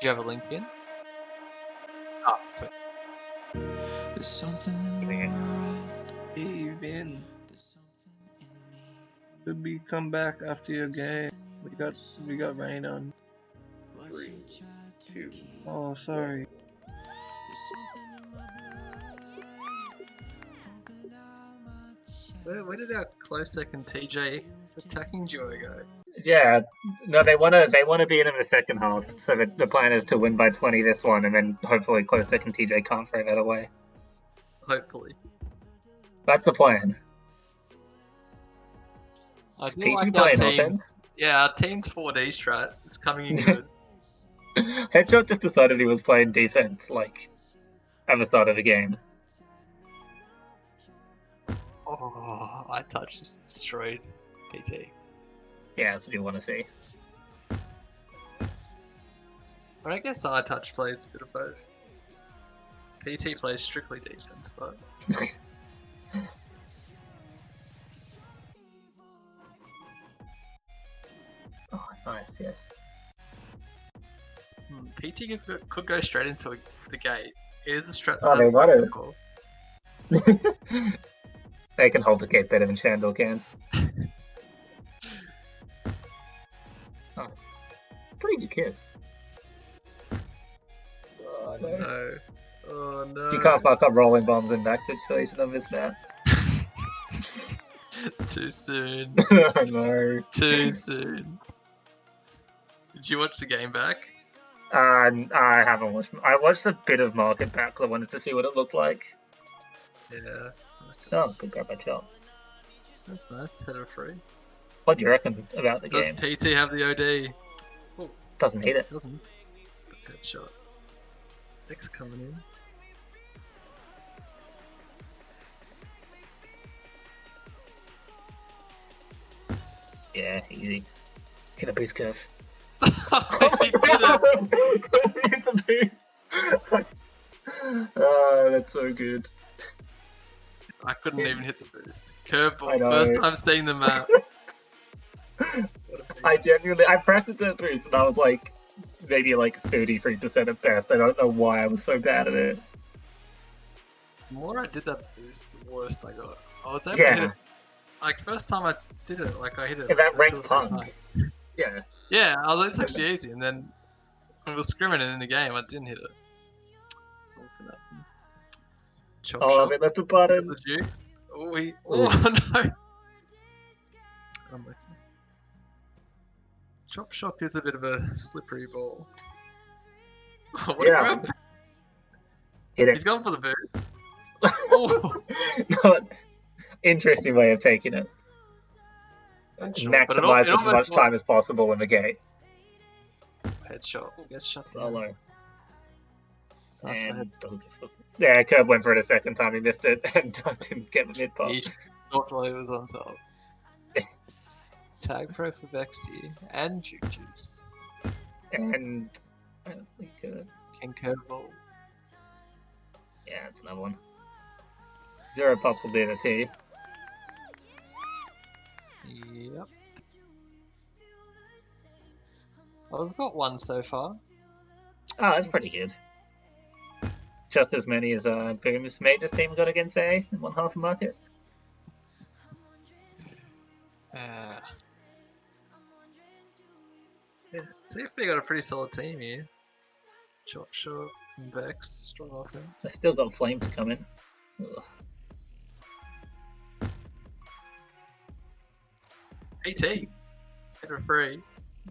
Do you have a link in? Oh, sweet. There's something in the world. Cave in. There's something in me. Could we come back after your game? We got rain on. What 3, you tried to 2. keep. Oh, sorry. There's something in my blood. Pumping out my chest. Where did our close second TJ attacking duo go? Yeah, no, they want to be in the second half. So the plan is to win by 20 this one, and then hopefully close second TJ can't throw that away. Hopefully. That's the plan. I Is feel Pete like our playing team's, offense? yeah, our team's 4D strat is coming in good. Headshot just decided he was playing defense, like at the start of the game. Oh, I touch just destroyed PT. Yeah, that's what you want to see. But I guess I touch plays a bit of both. PT plays strictly defense, but Oh, nice, yes. PT could go straight into the gate. It is a strat that Oh, they want it. before. They can hold the gate better than Shandor can. Oh, pretty good kiss. Oh, no. No. Oh no. You can't fuck up rolling bombs in that situation on this map. Too soon. Oh, no. Too soon. Did you watch the game back? I haven't watched. I watched a bit of Market back because I wanted to see what it looked like. Yeah. Oh, good grab by Chop. That's nice. Header free. What do you reckon about the Does game? PT have the OD? Doesn't need it. Doesn't. Headshot. X coming in. Yeah, easy. Hit a boost curve. He did it! Oh, that's so good. I couldn't even hit the boost. Curveball. I know. First time seeing the map. I practiced that boost and I was like, maybe like 33% at best. I don't know why I was so bad at it. The more I did that boost, the worse I got. I was able to hit Yeah, it. Like, first time I did it, like, I hit it. Is that like, ranked 2 or 3 punk? times. yeah. Yeah, I was, it's actually easy, and then when we were scrimming in the game, I didn't hit it. All for nothing. Chop Oh, shot. they left the button. The Jukes. Oh, oh no! Unlucky. Chop shot is a bit of a slippery ball. Oh, what a Yeah. grab! Hit it. He's gone for the boost. Oh, Not interesting way of taking it. sure, but it Maximize as almost much time as possible in the gate. headshot. Gets shut down. Solo. It's nice for And head. doesn't go for. Yeah, Curb went for it a second time. He missed it and didn't get the mid pop. He stopped while he was on top. Tag pro for Vexy and Juke Juice. And I don't think. King Curveball. Yeah, it's another one. 0 pops will do the too. Yep. Well, we've got one so far. Oh, that's pretty good. Just as many as Boom's Majors team got against A in one half a market. Yeah, TFB got a pretty solid team here. Chop shot and Vex, strong They offense. still got Flame to come in. Ugh. ET, header free.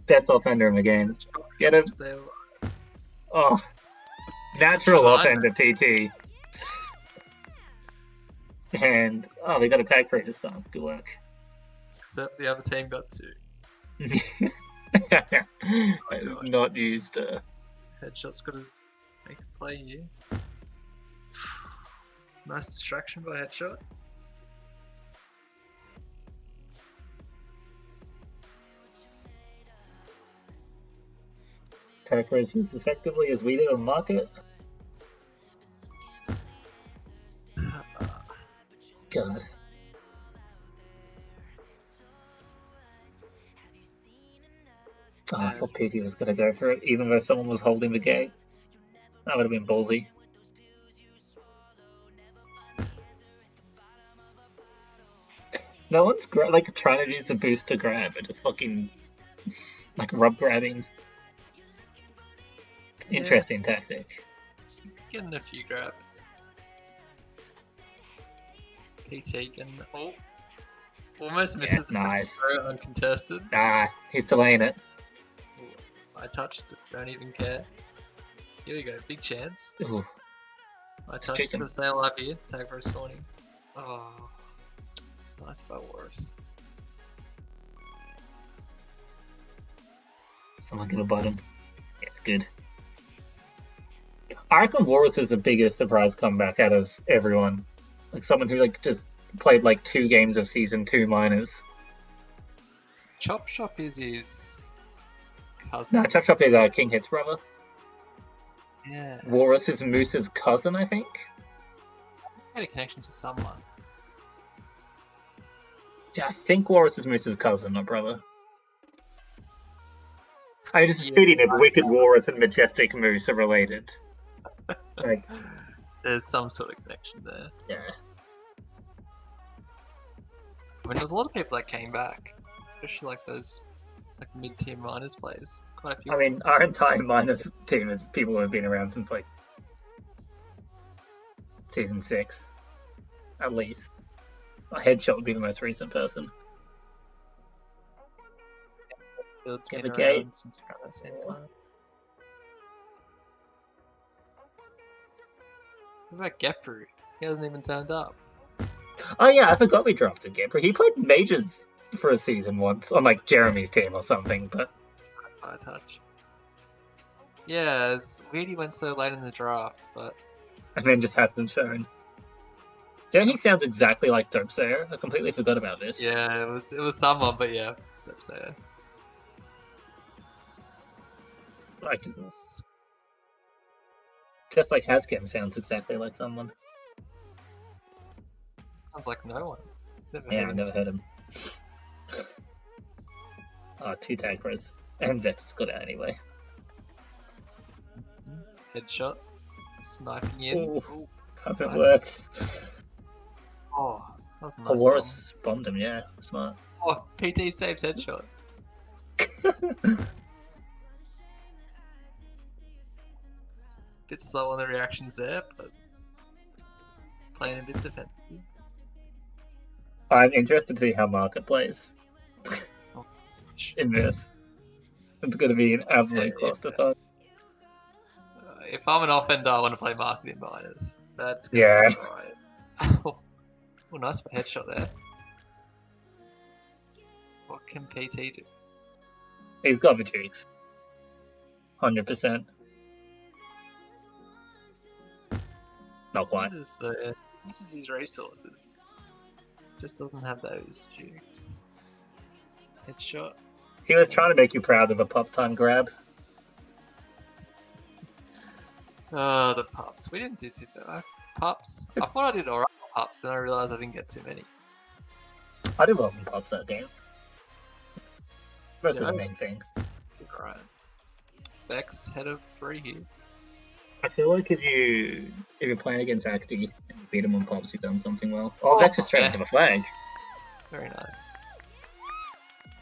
Best offender in the game. Get him. Stay alive. Oh, natural resigned. offender PT. And oh, they got a tag free this time. Good work. Except the other team got 2. It's not used. Headshot's got to make a play here. Nice distraction by Headshot. Tag free is used effectively as we did on market. God. Oh, I thought PT was gonna go for it, even though someone was holding the gate. That would have been ballsy. No one's like trying to use the boost to grab, but just fucking like rub grabbing. Interesting tactic. Getting a few grabs. PT getting almost misses nice. throw uncontested. He's delaying it. Ooh, I touched it, don't even care. Here we go, big chance. Ooh. I touched it's gonna stay alive here. Tag for spawning. Oh, nice by Walrus. Someone give a button. Yeah, good. I reckon Walrus is the biggest surprise comeback out of everyone. Like someone who like just played like 2 games of Season 2 minors. Chop Shop is his cousin. No, Chop Shop is King Hit's brother. Yeah. Walrus is Moose's cousin, I think. I had a connection to someone. Yeah, I think Walrus is Moose's cousin, not brother. I mean, it's fitting if Wicked Walrus and Majestic Moose are related. Like, there's some sort of connection there. Yeah. I mean, there's a lot of people that came back, especially like those like mid-tier minors players. Quite a few. I mean, our entire minors team is people who have been around since like Season 6, at least. A Headshot would be the most recent person. Build's Get been the around gate. since around the same time. What about Gepru? He hasn't even turned up. Oh yeah, I forgot we drafted Gepper. He played Majors for a season once on like Jeremy's team or something, but That's by a touch. Yeah, it's weird he went so late in the draft, but and then just hasn't shown. Jeremy sounds exactly like Dope Sayer. I completely forgot about this. yeah, it was someone, but yeah, Step Sayer. Like, just like Hascam sounds exactly like someone. Sounds like no one. Yeah, I've never heard him. Oh, 2 tag pros. And Vex got out anyway. Headshots. Sniping in. Ooh, haven't nice. worked. Oh, that was a nice Walrus bombed him, yeah. Smart. Oh, PT saves headshot. Bit slow on the reactions there, but playing a bit defensive. I'm interested to see how Market plays in this. It's going to be an absolute clusterfuck. If I'm an offender, I want to play Market in minors. That's gonna be alright. Oh, nice for headshot there. What can PT do? He's got the cheeks. 100%. Not quite. Uses his resources. Just doesn't have those jukes. Headshot. He was trying to make you proud of a pop time grab. Oh, the pups. We didn't do too bad. Pups. I thought I did alright with pups, then I realised I didn't get too many. I did well in pops that game. That's the main thing. It's alright. Vex head of 3 here. I feel like if you're playing against Acti and you beat him on pops, you've done something well. Oh, Vex is straight into the flag. Very nice.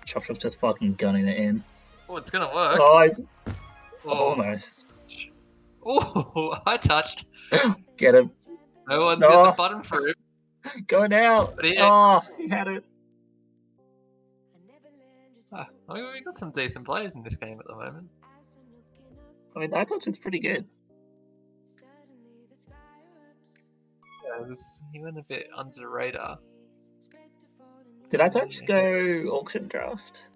Chop Chop's just fucking gunning it in. Oh, it's gonna work. Oh, almost. Oh, I touched. Get him. No one's got the button for him. Go now. Yeah. Oh, he had it. I mean, we got some decent players in this game at the moment. I mean, that touch is pretty good. Yeah, he went a bit under the radar. Did I touch go auction draft?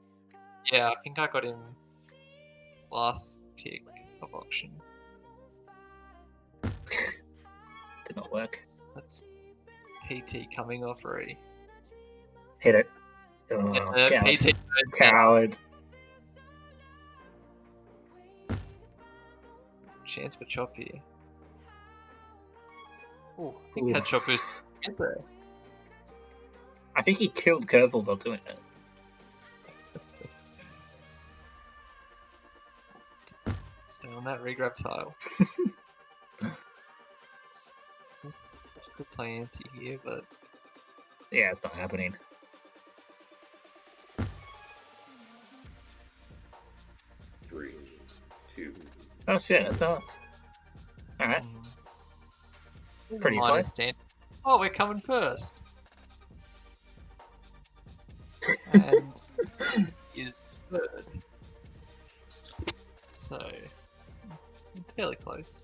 Yeah, I think I got him last pick of auction. Did not work. That's PT coming off re. Hit it. Oh, PT coward. Chance for Chop here. Oh, I think headshot boost in there. I think he killed Curveball while doing it. Stay on that regrab tile. Could play anti here, but Yeah, it's not happening. Three, two. Oh shit, that's off. Alright, pretty slow. stand. Oh, we're coming first. And is third. So it's fairly close.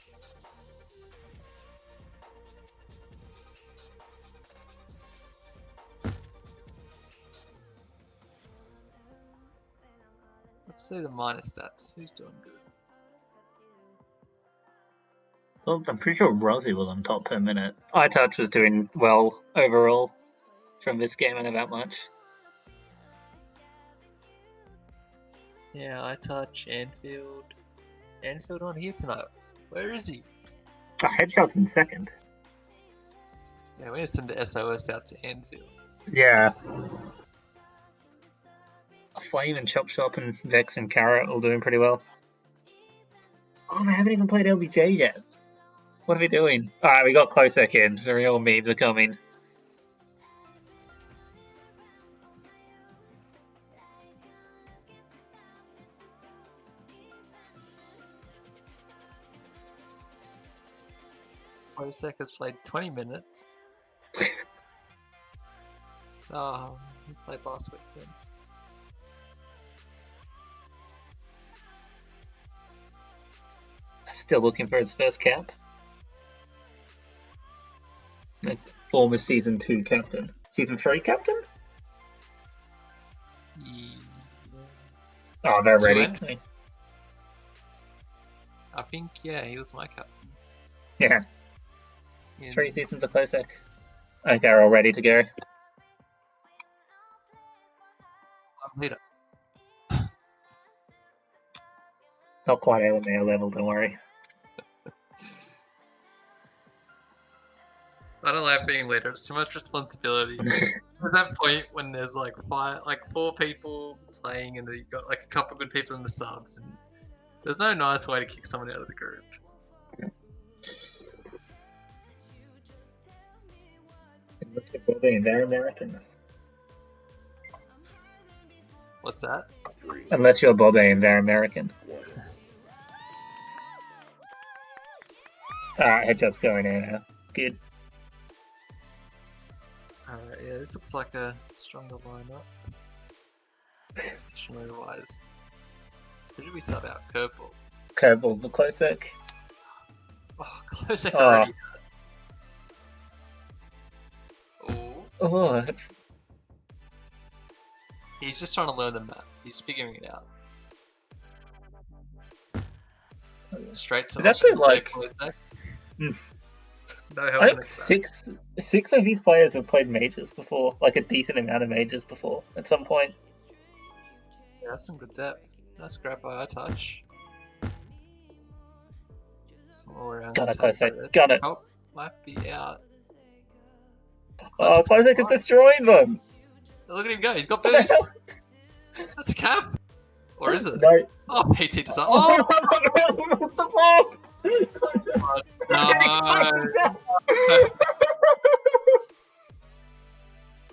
Let's see the minor stats. Who's doing good? So I'm pretty sure Rosie was on top per minute. iTouch was doing well overall from this game, and about much. Yeah, I touch Anfield. Anfield on here tonight. Where is he? Oh, Headshot's in second. Yeah, we need to send the SOS out to Anfield. Yeah. Flame and Chop Shop and Vex and Carrot all doing pretty well. Oh, I haven't even played LBJ yet. What are we doing? Alright, we got close second. The real memes are coming. Osek has played 20 minutes. So, he played last week then. Still looking for his first cap. That's former Season 2 captain. Season 3 captain? Yeah. Oh, they're Two ready. and- I think, yeah, he was my captain. Yeah, In- 3 seasons of Closec. I think they're all ready to go. I'm leader. Not quite LMAO level, don't worry. I don't like being leader. It's too much responsibility. At that point when there's like 4 people playing, and then you've got like a couple good people in the subs, and there's no nice way to kick someone out of the group. They're American. What's that? Three, Unless you're Bobby and they're American. one. Alright, headshot's going in now. Good. Alright, yeah, this looks like a stronger lineup. Positionally wise. Who did we sub out? Curveball. Curveball's the Closec. Oh, close Oh. already. Oh, Oh, he's just trying to learn the map. He's figuring it out. Straight to It's actually options, like- Closec. Mm. No I help think next back. six of these players have played majors before, like a decent amount of majors before at some point. Yeah, that's some good depth. Nice grab by iTouch. Some all around. Got it, good Closec. tempo. Got it. Oh, might be out. Oh, Closec's Closec is fine. destroying them! Look at him go, he's got What the boost! hell? That's a cap! Or is it? No. Oh, PT design. Oh! What the fuck? Closec. No!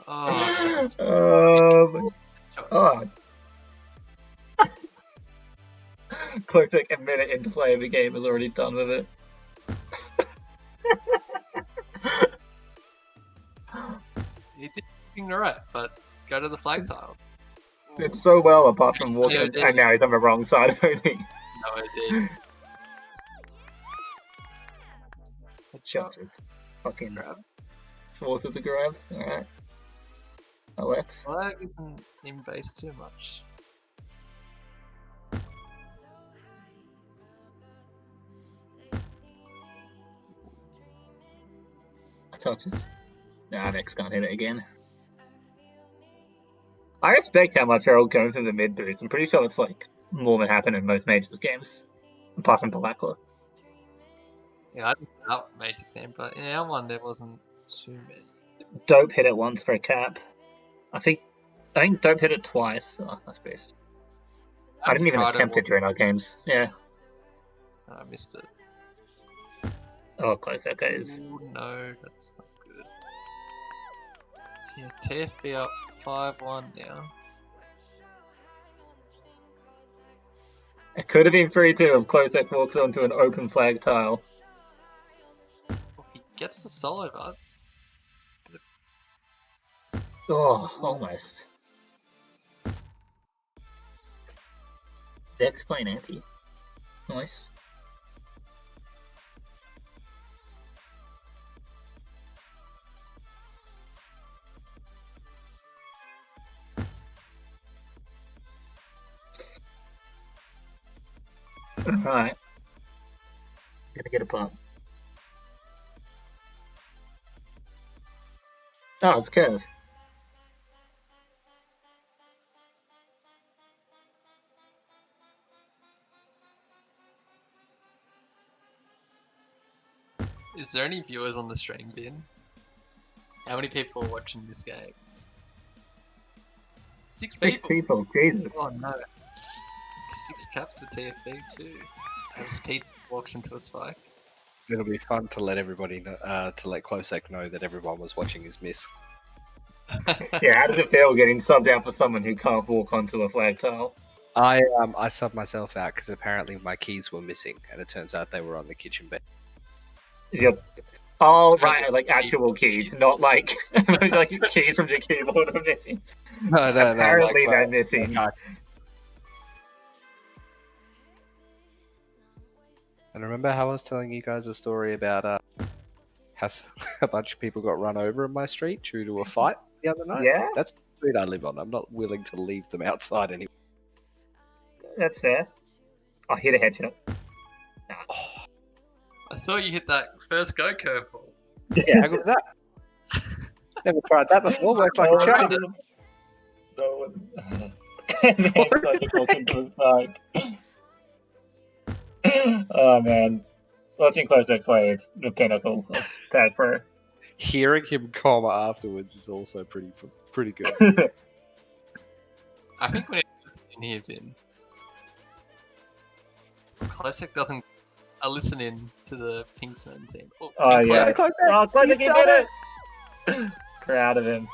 Oh, that's Oh. Closec a minute into play of the game is already done with it. he did everything right, but go to the flag tile. It's so well apart from Yeah, walking, it did. and now he's on the wrong side of OD. No, I did. Shot just fucking Grab. forces a grab. Alright. Alex. Flag isn't in base too much. Touches. Nah, Vex can't hit it again. I respect how much they're all going for the mid boost. I'm pretty sure it's like more than happened in most majors games. Apart from Balakla. Yeah, I didn't set up Major's game, but in our one there wasn't too many. Dope hit it once for a cap. I think Dope hit it twice. Oh, that's boost. I didn't even Ricardo attempt it during our was- games. Yeah. I missed it. Oh, close that goes. Ooh, no, that's not good. So yeah, TFB up 5-1 now. It could have been 3-2 if Klosek walks onto an open flag tile. Oh, he gets the solo, but Oh, almost. Vex playing anti. Nice. Alright. Gonna get a pop. Oh, it's curve. is there any viewers on the stream, Din? How many people are watching this game? 6 6 people. people, Jesus. Oh no. 6 caps for TFB too. As Pete walks into a spike. It'll be fun to let everybody know, to let Klosek know that everyone was watching his miss. Yeah, how does it feel getting subbed out for someone who can't walk onto a flag tile? I subbed myself out because apparently my keys were missing, and it turns out they were on the kitchen bed. Yep. Oh, right, like actual keys, not like like keys from your keyboard are missing. No, Apparently like, they're missing. And remember how I was telling you guys a story about how a bunch of people got run over in my street due to a fight the other night? Yeah, That's the street I live on. I'm not willing to leave them outside anymore. that's fair. I hit a headshot. Oh, I saw you hit that first go curveball. yeah, how good was that? Never tried that before. Worked like a charm. No one. Klosek walks into a spike. Oh man, watching Klosek play is the pinnacle of Tag Pro. Hearing him comma afterwards is also pretty good. I think when it was in here, Vin, Klosek doesn't listen in to the Pinksmen team. Oh Pink yeah. Klosek- Oh, Klosek, He's he done did it! Proud of him.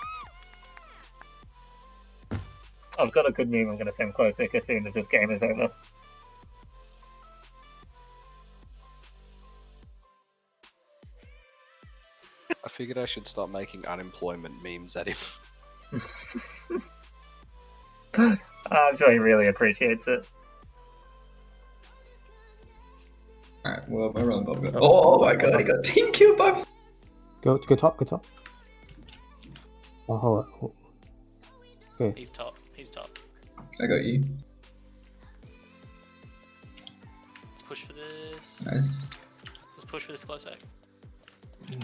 I've got a good meme I'm going to send Klosek as soon as this game is over. I figured I should stop making unemployment memes at him. I'm sure he really appreciates it. Alright, well, my run got. Oh my god, he got team killed by. Go top, go top. Oh, hold on. Okay. He's top. He's top. I got you. Let's push for this. Nice. Let's push for this close out.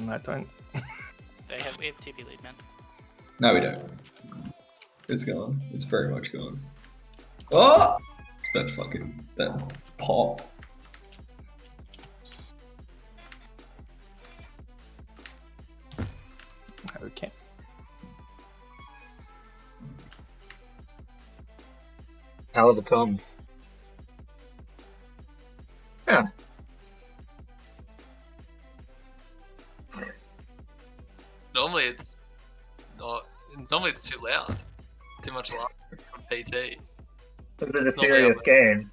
I don't. We have TP lead, man. No, we don't. It's gone. It's very much gone. Oh! That pop. Okay. Hell of a comes. Yeah. Normally it's not. Normally it's too loud. Too much loud from PT. This is a That's not serious what game.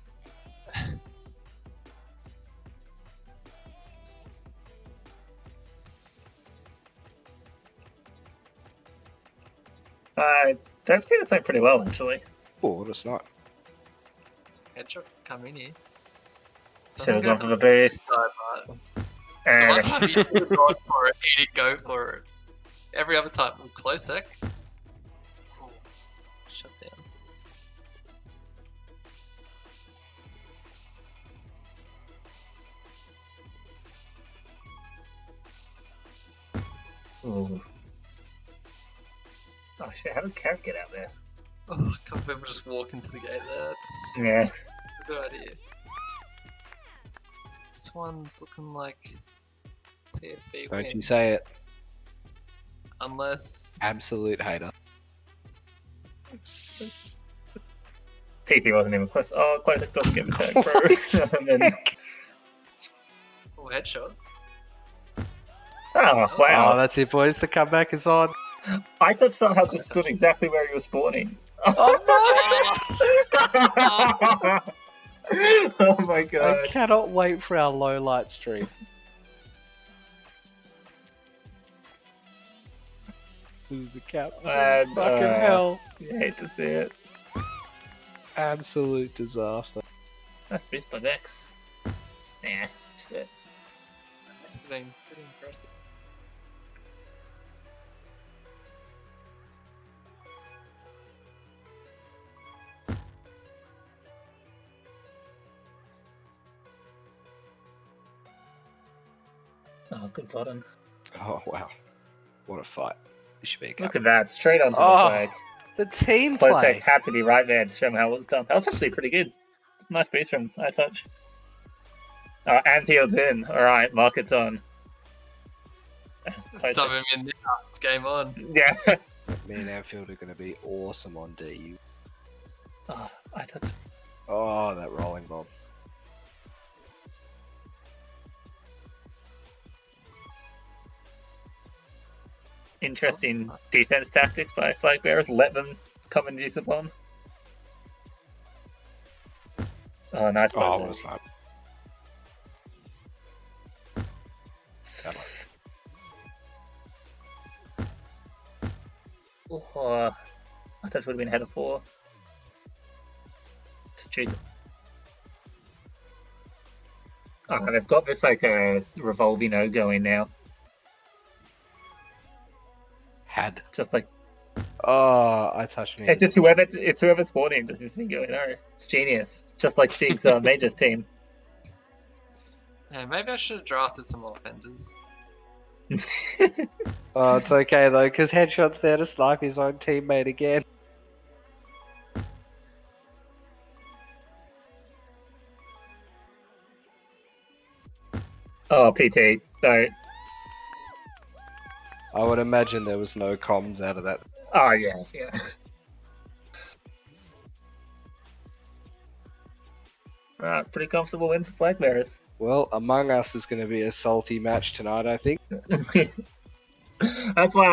They've seen us play pretty well, actually. Oh, it's not. Headshot come in here. Should have go gone for the boost. side, but the And one time he should have gone for it, he didn't go for it. Every other time, close sec. Ooh, shut down. Ooh. Oh shit, how did Carrot get out there? Oh, I can't believe we just walk into the gate there. That's Yeah. a good idea. This one's looking like TFB win. Don't you say it. Unless Absolute hater. TC wasn't even close. Oh, Klosek doesn't get the tag, bro. Klosek. And then Oh, headshot. Oh, was- wow. Oh, that's it, boys. The comeback is on. I touched somehow That's just what I stood touched. exactly where he was spawning. Oh Oh my no! god. I cannot wait for our low light stream. This is the cap. And, Fucking hell! You hate to see it. Absolute disaster. That's boost by Vex. Nah, that's it. This has been pretty impressive. Oh, good button. Oh wow! What a fight! This should be a cap. Look at that, straight onto the Oh, flag. the team Close play. Tech had to be right there to show me how it was done. That was actually pretty good. Nice boost from I touch. Anfield's in. Alright, market's on. Close Sub Tech. him in now. It's game on. Yeah. Me and Anfield are going to be awesome on DU. Oh, I touch. Oh, that rolling bomb. Interesting defense tactics by flag bearers. Let them come and use the bomb. Oh, nice Oh, buzzer. what a slap. Oh, I thought it would have been head of 4. Stupid. Oh, they've got this like a revolving O going now. Had. Just like Oh, I touched me. it's just whoever's spawning just needs to be going. Oh, it's genius. Just like Stig's Major's team. Yeah, maybe I should have drafted some more offenders. Oh, it's okay though, because Headshot's there to snipe his own teammate again. Oh, PT. No. I would imagine there was no comms out of that. Oh, yeah, yeah. Alright, pretty comfortable win for flag bearers. Well, Among Us is going to be a salty match tonight, I think. That's why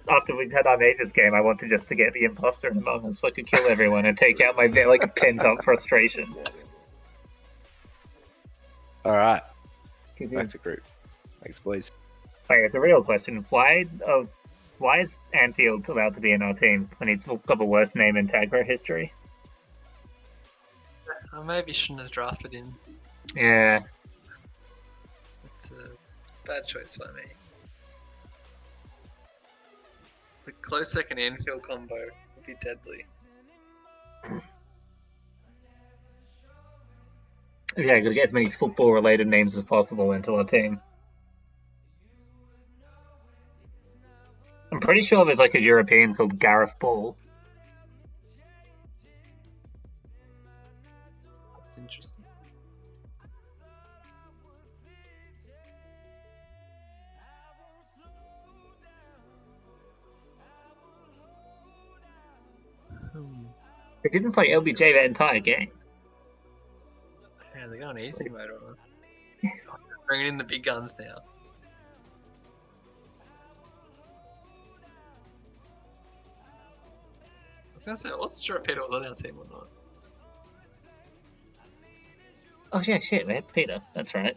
after we had our Majors game, I wanted just to get the imposter in Among Us so I could kill everyone and take out my like pent-up frustration. All right, back to group. Thanks, boys. Wait, it's a real question. Why is Anfield allowed to be in our team when he's got the worst name in Tagra history? I maybe shouldn't have drafted him. Yeah. It's a bad choice by me. The close second Anfield combo would be deadly. Yeah, gotta get as many football-related names as possible into our team. I'm pretty sure there's like a European called Gareth Ball. That's interesting. It didn't say LBJ that entire game. Yeah, they're going easy mode on us. Bringing in the big guns now. I was gonna say, I wasn't sure if Peter was on our team or not. Oh yeah, shit, man, Peter. That's right.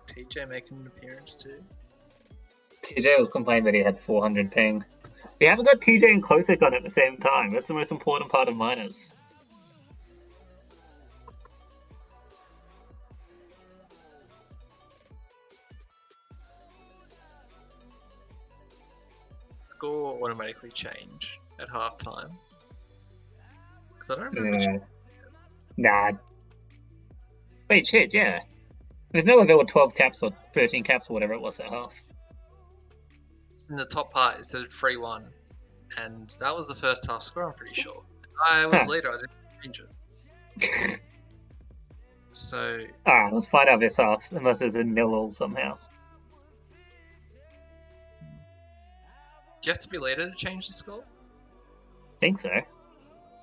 TJ making an appearance too. TJ was complaining that he had 400 ping. We haven't got TJ and Klosek on at the same time. That's the most important part of minors. Score automatically change at halftime. Because I don't remember. Yeah. Nah. Wait, shit, yeah. There's no way there were 12 caps or 13 caps or whatever it was at half. In the top part, it said 3-1. And that was the first half score, I'm pretty sure. I was later, I didn't change it. So, Let's find out this half, unless there's a nil-all somehow. you have to be later to change the score? Think so. Yeah,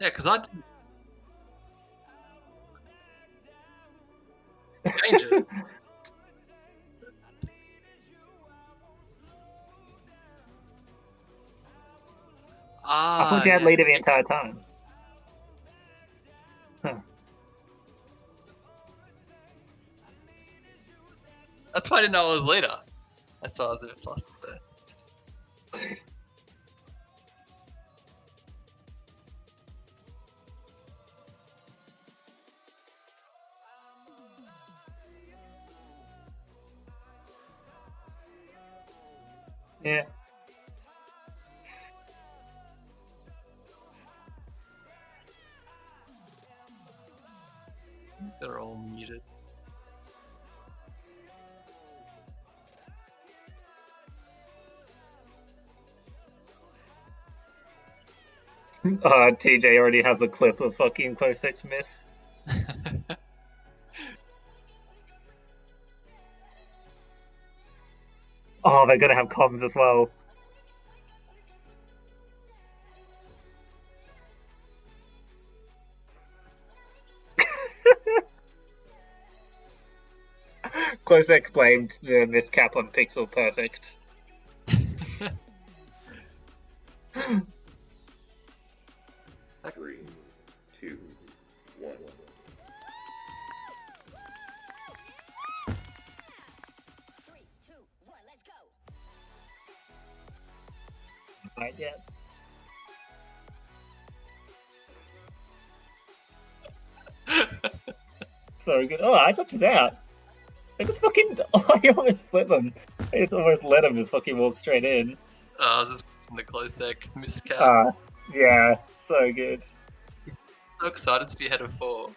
because I didn't change it. I Ah, thought you had yeah. leader the entire time. That's why I didn't know I was later. That's why I was a bit flustered there. Yeah. They're all muted. TJ already has a clip of fucking close sex miss. Oh, they're gonna have comms as well. Close X blamed the miscap on Pixel Perfect. 3, 2, 1. Right, yeah. So good. Oh, I touched out. They just fucking. Oh, I almost flip them. I just almost let him just fucking walk straight in. I was just watching the close sec miscap. Yeah, so good. So excited to be ahead of 4.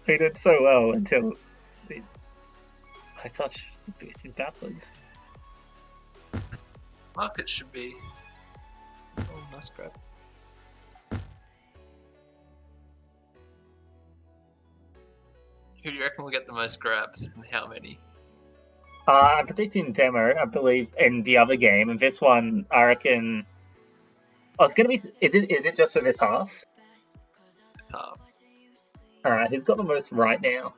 He did so well until I touched boosted backwards. Market should be. Oh, nice grab. Who do you reckon will get the most grabs and how many? I'm predicting demo, I believe, in the other game, and this one, I reckon. Oh, it's gonna be. Is it just for this half? It's half. Alright, who's got the most right now?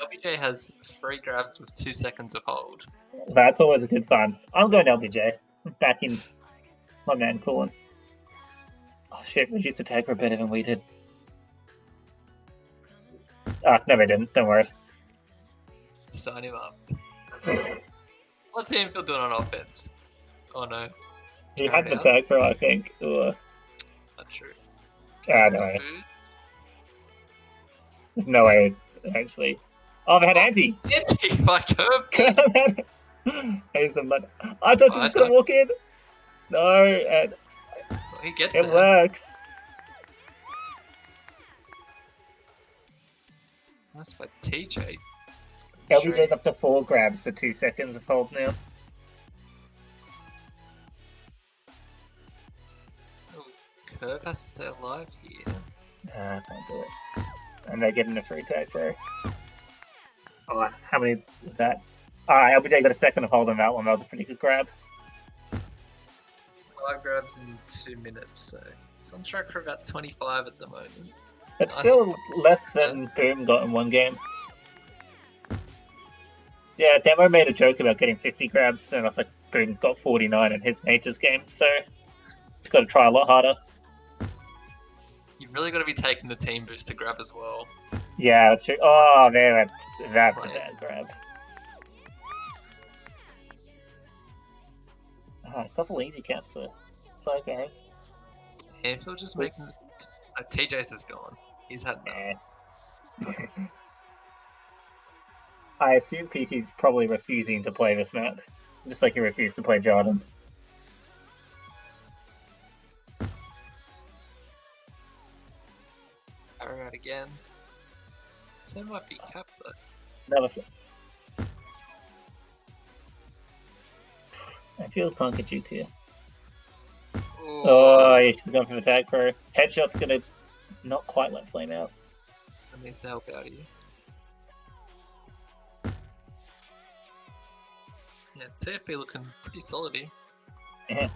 LBJ has 3 grabs with 2 seconds of hold. That's always a good sign. I'm going LBJ. Back in my man Corn. Oh shit, reduced attack were better than we did. No, we didn't. Don't worry. Sign him up. What's the infield doing on offense? Oh no. You had the Down? tag throw, I think. Ugh. Not true. No. Boost. There's no way, actually. Oh, they had anti! Anti by curve. Hey, somebody. I thought you were just gonna walk in. No, and He gets it there. works. Nice by TJ. LBJ's up to 4 grabs for 2 seconds of hold now. Still, Curve has to stay alive here. Can't do it. And they're getting a free tag throw. Oh, how many was that? LBJ got a second of hold on that one. That was a pretty good grab. 5 grabs in 2 minutes, so he's on track for about 25 at the moment. It's Nice still one. less than Boom got in one game. Yeah, Demo made a joke about getting 50 grabs, and I was like, Boom got 49 in his Nature's game, so he's got to try a lot harder. You've really got to be taking the team boost to grab as well. Yeah, that's true. Oh, man, that's a bad grab. A couple easy caps for 5 guys. Anfield just making. TJ's is gone. He's had enough. I assume PT's probably refusing to play this map, just like he refused to play Jordan. Arrow out again. So it might be capped though. Another flip. I feel can't get you to. Oh, yeah, she's going for the tag pro. Headshot's gonna not quite let Flame out. That needs to help out here. Yeah, TFB looking pretty solid here. Yeah.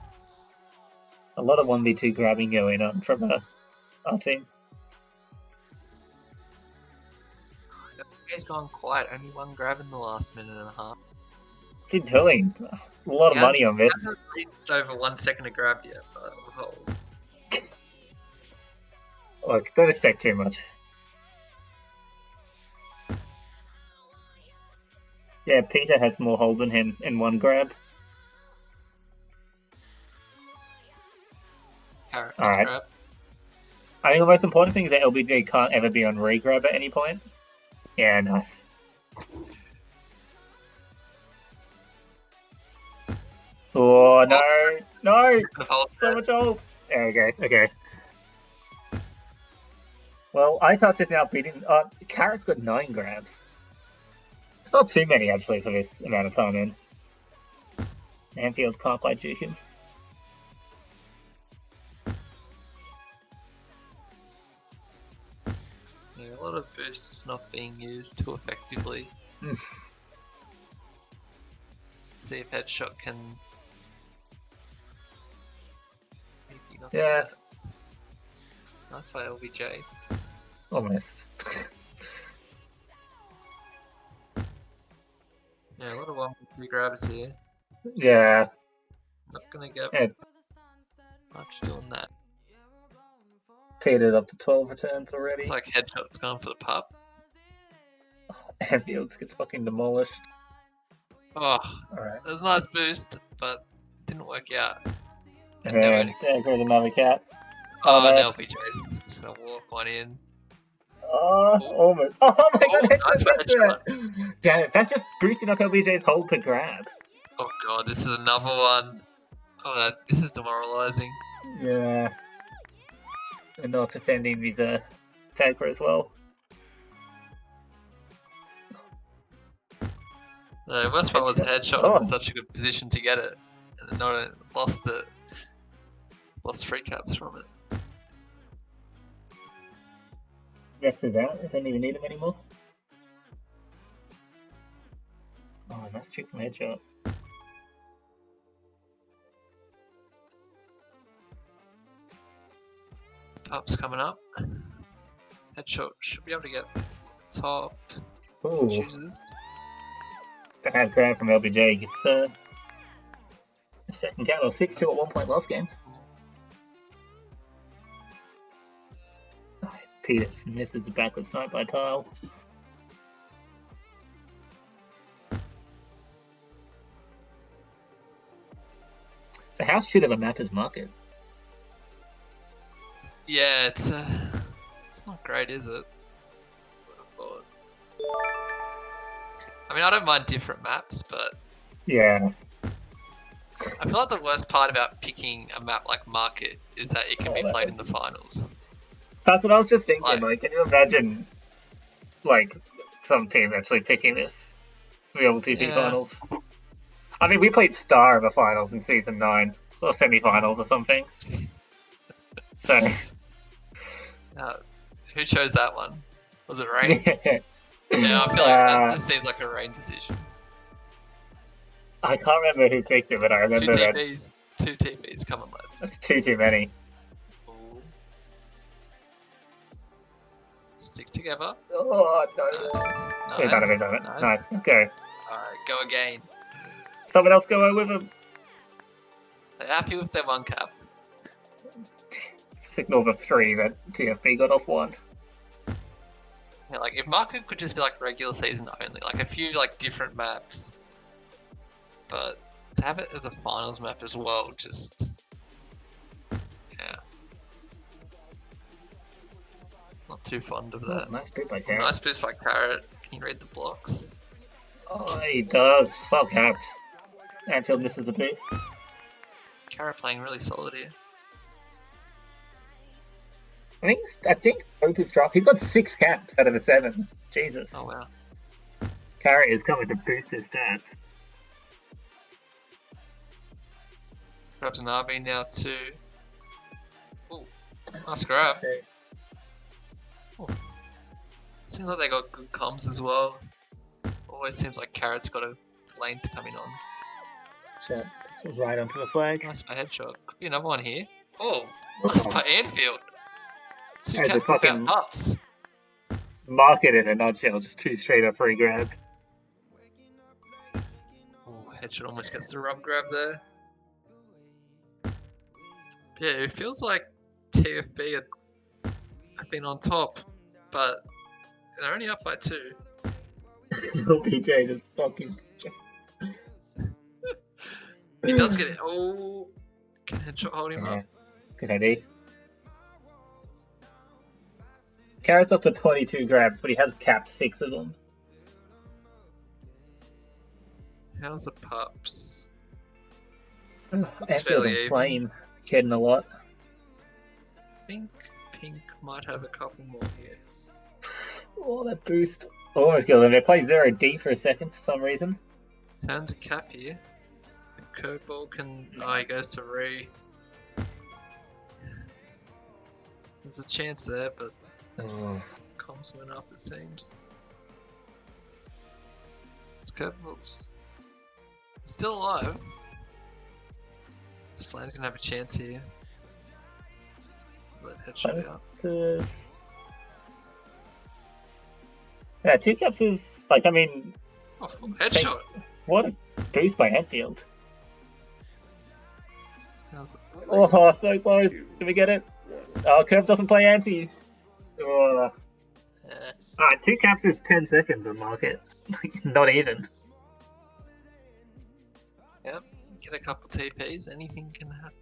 A lot of 1v2 grabbing going on from our team. He's gone quiet. Only one grab in the last minute and a half. What's he doing? A lot of money on it. He hasn't reached over 1 second to grab yet, but oh. Look, don't expect too much. Yeah, Peter has more hold than him in one grab. Carrot All has right. grab. I think the most important thing is that LBJ can't ever be on re-grab at any point. Yeah, nice. Oh, no! No! So much hold! Okay, okay. Well, iTouch is now beating... Carrot's got 9 grabs. It's not too many, actually, for this amount of time in. Anfield can't quite juke him. Yeah, a lot of boosts not being used too effectively. See if headshot can. Maybe not. Yeah. Nice by LBJ. Almost. Yeah, a lot of 1v2 grabs here. Yeah. Not gonna get Yeah. much doing that. Peter's up to 12 returns already. It's like headshot's going for the pup. Anfield gets fucking demolished. Oh, Alright. it was a nice boost, but it didn't work out. And there goes another cat. Oh, no. and LBJ just gonna walk one in. Oh, almost. Oh my god, nice headshot. Damn it, that's just boosting up LBJ's hold per grab. Oh god, this is another one. Oh, this is demoralizing. Yeah. And not defending his tanker as well. The worst part was headshot was in such a good position to get it, and not lost it. Lost 3 caps from it. Vex is out. I don't even need him anymore. Oh, nice trick from headshot. Pup's coming up. Headshot should be able to get top. Ooh. Chooses. Bad grab from LBJ gets a second count. 6-2 at one point last game. Oh, Peters misses a backward snipe by Tile. So how shit of a map is Market? Yeah, it's not great, is it? I mean, I don't mind different maps, but yeah, I feel like the worst part about picking a map like Market is that it can be played in the finals. That's what I was just thinking. Like, can you imagine, like, some team actually picking this for the oLTP finals? I mean, we played Star in the finals in season 9, or semi-finals or something. So, who chose that one? Was it Rain? Yeah, I feel like that just seems like a Rain decision. I can't remember who picked it, but I remember that. 2 TPs, come on, lads. That's too many. Ooh. Stick together. Oh, no. Nice. We've done it. Nice. Okay. Alright, go again. Someone else go with him. They're happy with their 1 cap. Signal the 3 that TFB got off 1. Yeah, like if Market could just be like regular season only, like a few like different maps, but to have it as a finals map as well, just yeah, not too fond of that. Oh, nice boost by Carrot. Nice boost by Carrot. Can you read the blocks? Oh, he does. 12 caps. Anfield misses a boost. Carrot playing really solid here. I think Hope is dropped. He's got 6 caps out of the 7. Jesus. Oh wow. Carrot is coming to boost his stats. Grabs an RB now too. Ooh, nice grab. Okay. Ooh. Seems like they got good comms as well. Always seems like Carrot's got a lane to come in on. Nice. Right onto the flag. Nice for headshot. Could be another one here. Oh, nice for Anfield. Two Hey, the cats without fucking- pups. Market in a nutshell, just 2 straight up free grab. Oh, headshot almost gets the rub grab there. Yeah, it feels like TFB have been on top, but they're only up by 2. LPJ just fucking. He does get it. Oh, can headshot hold him up? Good idea. Carrot's up to 22 grabs, but he has capped 6 of them. How's the pups? Anfield fairly and even. Flame kidding a lot. I think Pink might have a couple more here. Oh, that boost. Almost killed him. They play 0D for a second for some reason. Turn to Cap here. If Curveball can. Oh, he goes to Re. There's a chance there, but comms went up, it seems. It's Curveball's still alive. This Flame's gonna have a chance here. Let headshot out. Yeah, 2 caps is like, I mean, Oh, headshot! what a boost by Anfield. How's it? Oh, so close. Did we get it? Oh, Curve doesn't play anti. Oh. Yeah. Alright, 2 caps is 10 seconds on market. Not even. Yep. Get a couple TPs, anything can happen.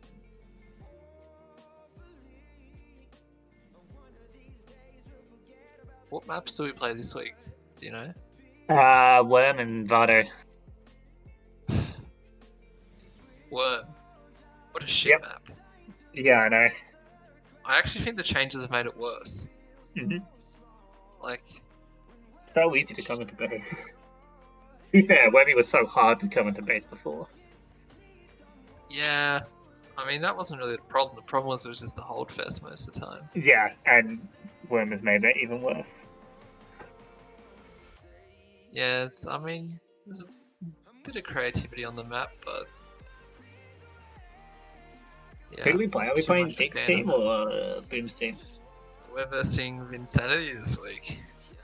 What maps do we play this week? Do you know? Worm and Vado. Worm. What a shit Yep. map. Yeah, I know. I actually think the changes have made it worse. Mhm. Like, So easy to come into base. To be fair, Wormy was so hard to come into base before. yeah. I mean, that wasn't really the problem. The problem was it was just a hold fest most of the time. Yeah, and Worm has made that even worse. Yeah, it's, I mean, there's a bit of creativity on the map, but. Yeah, Who do we play? Are we too playing much Dick's fan team of it. or Boom's team? We're versing Insanity this week.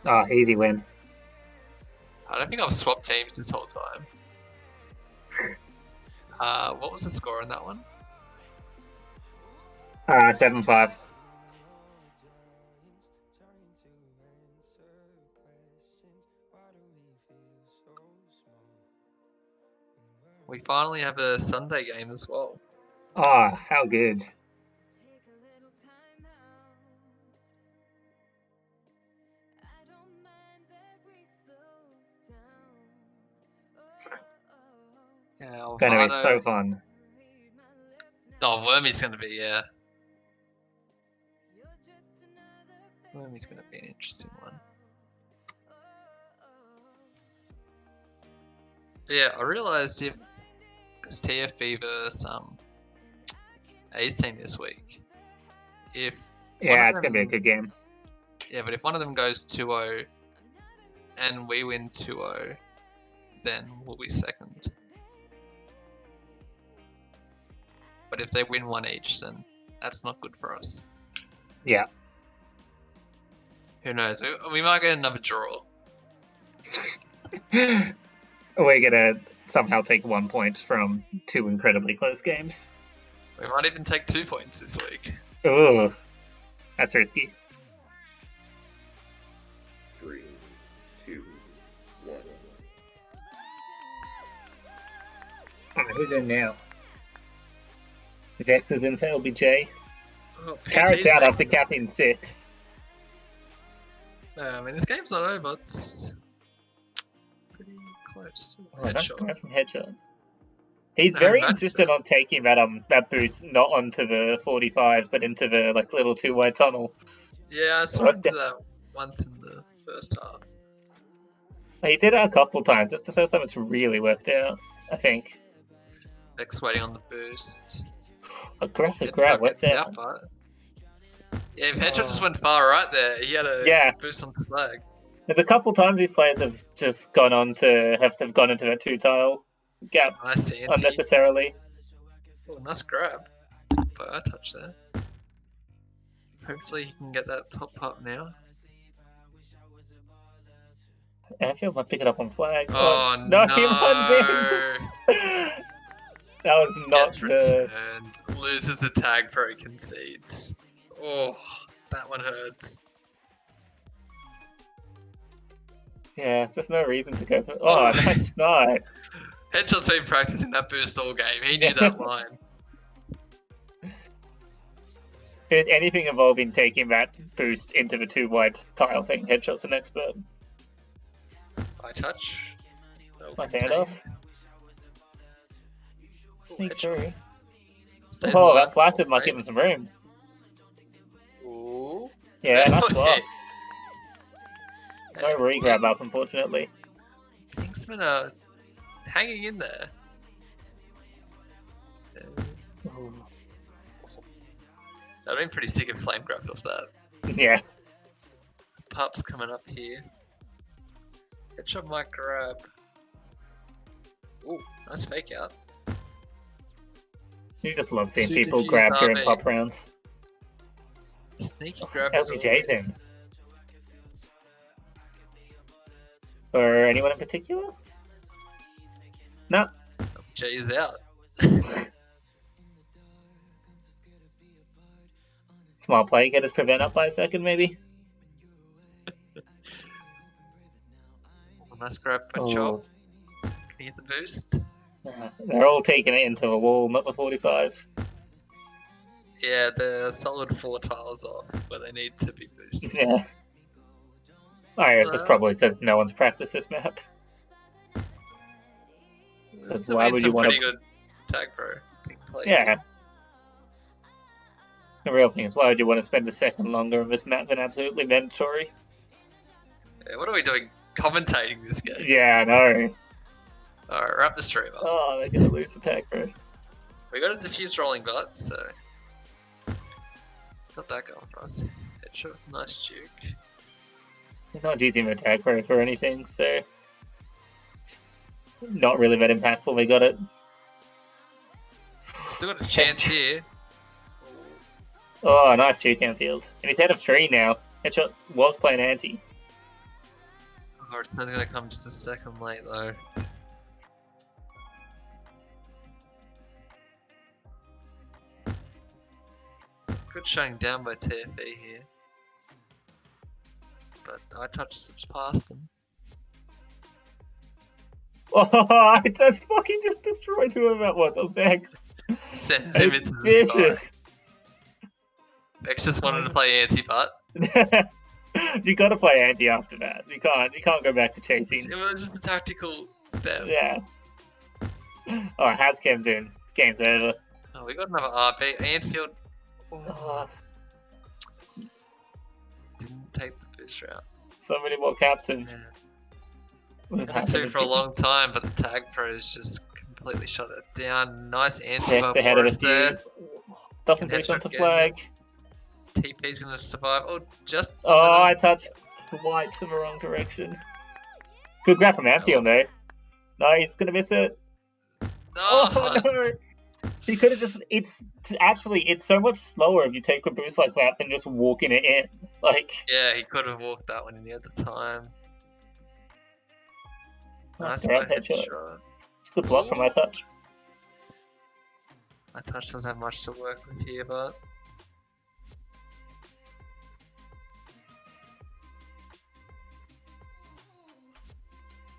Oh, easy win. I don't think I've swapped teams this whole time. What was the score on that one? 7-5. We finally have a Sunday game as well. Oh, how good. Yeah, Gonna be Alvaro. so fun. Oh, Wormy's gonna be, yeah. Wormy's gonna be an interesting one. But yeah, I realised if it's TFB versus A's team this week, if one Yeah, of it's gonna be a them- good game. Yeah, but if one of them goes 2-0 and we win 2-0, then we'll be second. But if they win one each, then that's not good for us. Yeah. Who knows? We might get another draw. We're gonna somehow take 1 point from 2 incredibly close games. We might even take 2 points this week. Ooh, that's risky. 3, 2, 1. Alright, who's in now? Vex is in for LBJ. Oh, Carrot's PT's out after making- capping 6. I mean, this game's not over. It's pretty close. Oh, nice Headshot. grab from headshot. He's No, very man. insistent on taking that boost not onto the 45, but into the little 2-way tunnel. Yeah, I saw What him the- do that once in the first half. He did it a couple times. That's the first time it's really worked out, I think. Vex waiting on the boost. Aggressive Headshot grab, gets what's the that? outbite. Yeah, if Headshot just went far right there, he had a Yeah. boost on the flag. There's a couple times these players have just gone on to have gone into that 2 tile. gap Nice anti. unnecessarily. Oh, nice grab. But I touched there. Hopefully he can get that top up now. Anfield might pick it up on flag. Oh no, he runs in. That was not Gets the. returned. Loses the tag pro, concedes. Oh, that one hurts. Yeah, there's no reason to go for. Oh, nice shot. Headshot's been practicing that boost all game. He knew that line. If there's anything involving taking that boost into the 2 wide tile thing, Headshot's an expert. I touch. Nice handoff. Sneaks through. Stays Oh, alive. that flatted might Great. give him some room. Ooh. Yeah, nice Okay. blocks. No re-grab up, unfortunately. Pinksmen are hanging in there. That'd been pretty sick if Flame grabbed off that. Yeah. Pup's coming up here. Headshot might grab. Ooh, nice fake out. You just love seeing Two people diffused grab during RB. pop rounds. Sneaky grab is LBJ's always- in. Or anyone in particular? No. Jay's out. Small play, get his prevent up by a second, maybe? Nice grab by Oh. Chop. Can he hit the boost? They're all taking it into a wall, not the 45. Yeah, they're solid 4 tiles off where they need to be boosted. Yeah. I guess it's probably because no one's practiced this map. There's Why still been would you some wanna- pretty good tag pro being played. Yeah. The real thing is, why would you want to spend a second longer on this map than absolutely mandatory? Yeah, what are we doing commentating this game? Yeah, I know. Alright, wrap the stream up. Oh, they're gonna lose the tag pro. We got a diffused rolling butt, so got that going for us. Headshot, nice juke. They're not using the tag pro for anything, so it's not really that impactful. They got it. Still got a chance here. Oh, nice juke Anfield. And he's out of 3 now. Headshot was playing anti. Oh, return's gonna come just a second late though. Good shutting down by TFB here. But I touched past him. Oh, I just fucking just destroyed whoever that was. That was Vex. Sends him into the sky. Vicious. Vex just wanted to play anti-butt. You gotta play anti after that. You can't go back to chasing. It was just a tactical death. Yeah. Alright, Hazcam's in. Game's over. Oh, we got another RB. Anfield Oh, didn't take the boost route. so many more caps and Yeah. would have Had to happened. for a long time, but the tag pros just completely shut it down. Nice Hex anti ahead of Boris the there. few. Doesn't Can boost headshot onto again. flag. TP's gonna survive. Oh, just. Oh, I touched the whites in the wrong direction. Good grab from Anfield though. No, he's gonna miss it. Oh no! He could have just. It's so much slower if you take a boost like that than just walking it in. Like. Yeah, he could have walked that one in at the time. Nice grab headshot. It's a good block from my touch. My touch doesn't have much to work with here, but.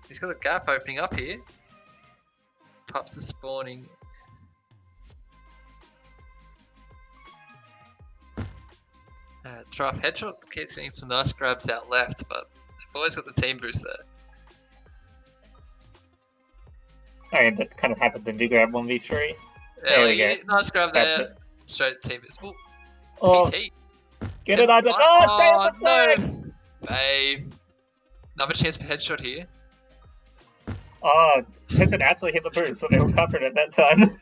He's got a gap opening up here. Pups are spawning. Throw off headshot keeps getting some nice grabs out left, but they've always got the team boost there. And that kind of happens in do grab 1v3. Yeah, There we go. nice grab That's there. it. Straight team boost. Ooh, Oh, PT. get it! I just. Oh, stay on the flag! no! Fave. Another chance for headshot here. Oh, Pinksmen actually hit the boost, but they were covered at that time.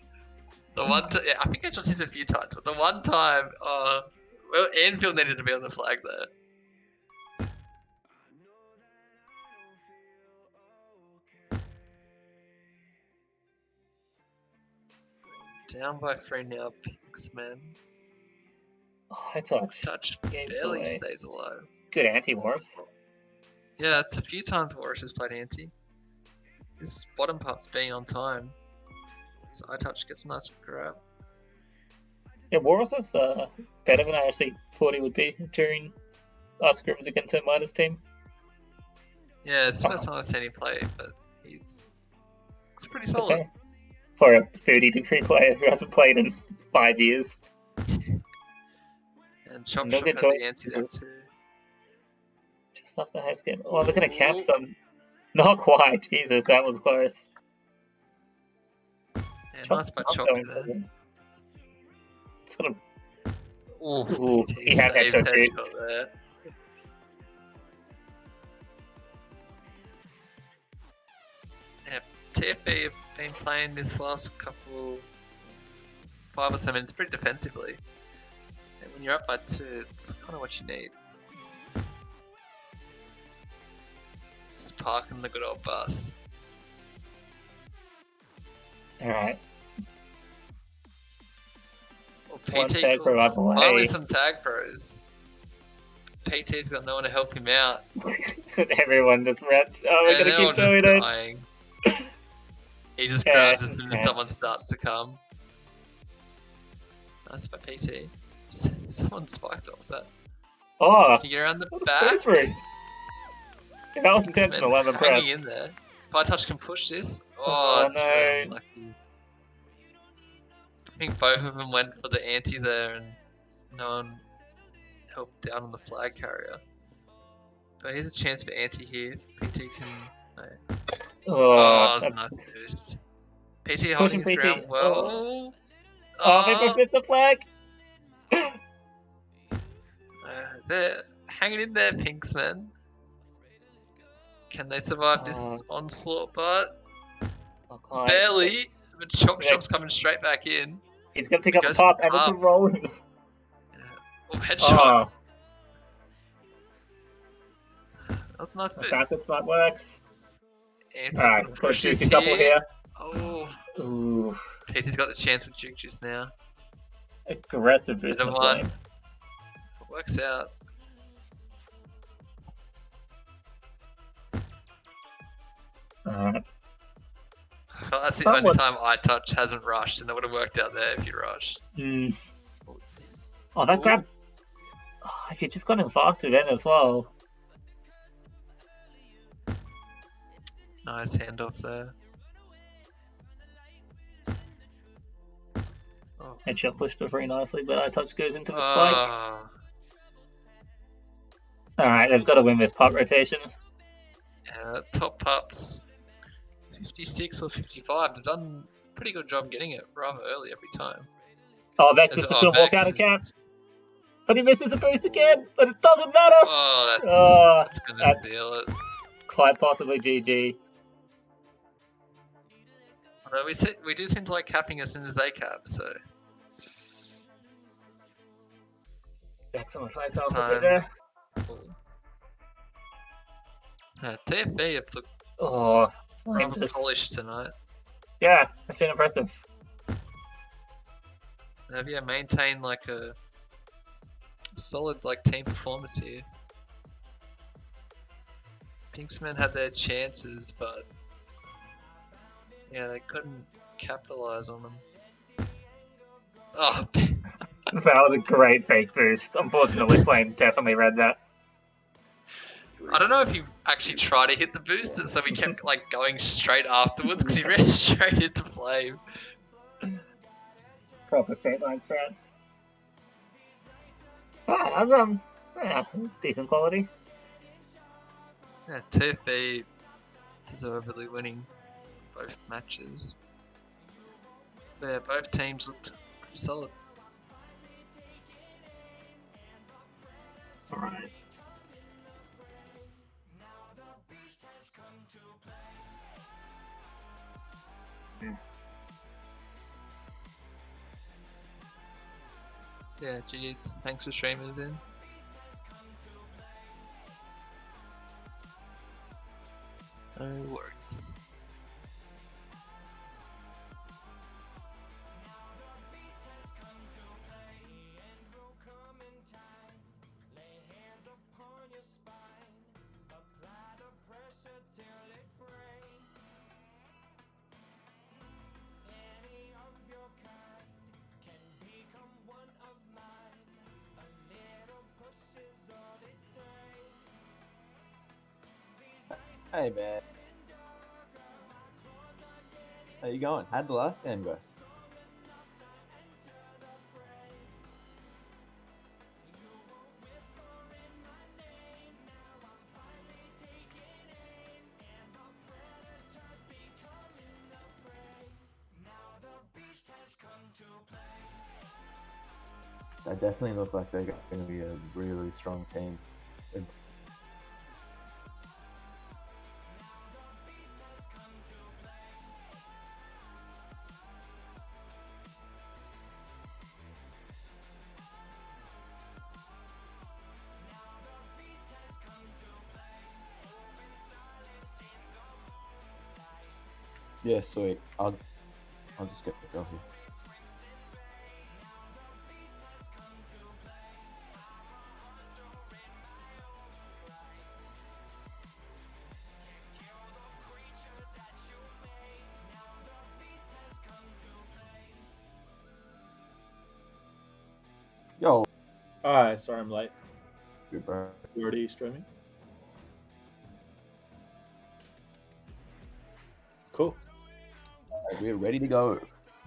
The one time, yeah, I think I just hit it a few times, but the one time, well, Anfield needed to be on the flag there. Down by 3 now, Pinksmen. Oh, I touch. Touch Games barely away. stays alive. Good anti-Wars. Yeah, it's a few times Warwick has played anti. This bottom part's been on time. So I touch gets a nice grab. Yeah, Wars was better than I actually thought he would be during our scrims against her minus team. Yeah, it's the first time I've seen him play, but he's pretty solid. Okay. For a 30-degree player who hasn't played in 5 years. And Chop No Shop good had choice. the anti there too. Just off the high skin. Oh, they're going to cap some. Not quite. Jesus, that was close. Yeah, nice by Choppy there. Sort of. Ooh, He PT had saved extra headshot boots. there. Yeah, TFB have been playing this last couple 5 or so minutes pretty defensively. And when you're up by 2, it's kind of what you need. Just parking the good old bus. Alright. Well, One PT tag pro up away. finally some tag pros. PT's got no one to help him out. Everyone just read. Oh, we're And going they're to all keep just doing it. dying. He just Yeah, grabs as soon yeah. as someone starts to come. Nice by PT. Someone spiked off that. Oh, Can you get around the what a back? space route. Yeah, that was intentional. I'm Hanging impressed. in there. If I touch can push this. Oh, Oh, it's no. really unlucky. I think both of them went for the anti there and no one helped down on the flag carrier. But here's a chance for anti here. If PT can. No. Oh, that's a nice boost. PT holding Pushing his PT. ground well. Oh, they both missed the flag. They're hanging in there, Pinksmen. Can they survive this onslaught? But barely. But Chop Shop's coming straight back in. He's going to pick up a pop and it's a roll. Oh, headshot. That's a nice boost. That's smart works. And Alright, push Juicy double here. Oh. Ooh. Peter's got the chance with Juke Juice now. Aggressive boost in the one. flame. Works out. Alright. So that's the only time I touch hasn't rushed, and it would have worked out there if you rushed. Oh, that grab. Oh, if you just got him faster then as well. Nice handoff there. Oh. Headshot pushed it very nicely, but I touch goes into the spike. Alright, they've got to win this pop rotation. Yeah, top pups. 56 or 55. They've done a pretty good job getting it rather early every time. Oh, Vex is just going to walk out of caps. But he misses a boost again, but it doesn't matter. Oh, that's going to seal it. Quite possibly GG. Although we do seem to like capping as soon as they cap, so. Vex on the flag This top there. TFB have looked rather polished tonight. Yeah, it's been impressive. They've maintained like a solid team performance here. Pinksmen had their chances, but yeah, they couldn't capitalize on them. Oh, that was a great fake boost. Unfortunately, Flame definitely read that. I don't know if he actually tried to hit the boost, so we kept going straight afterwards because he ran straight into Flame. Proper straight line strats. Ah, that's decent quality. Yeah, TFB deservedly winning both matches. Yeah, both teams looked pretty solid. Alright. Yeah, GG's. Thanks for streaming it in. No worries. Hey man, how you going? How'd the last game go? They definitely look like they're going to be a really strong team. Yeah, sweet. I'll just get the go here. Yo, Alright, sorry I'm late. good bro. You already streaming? Cool. Alright, we're ready to go.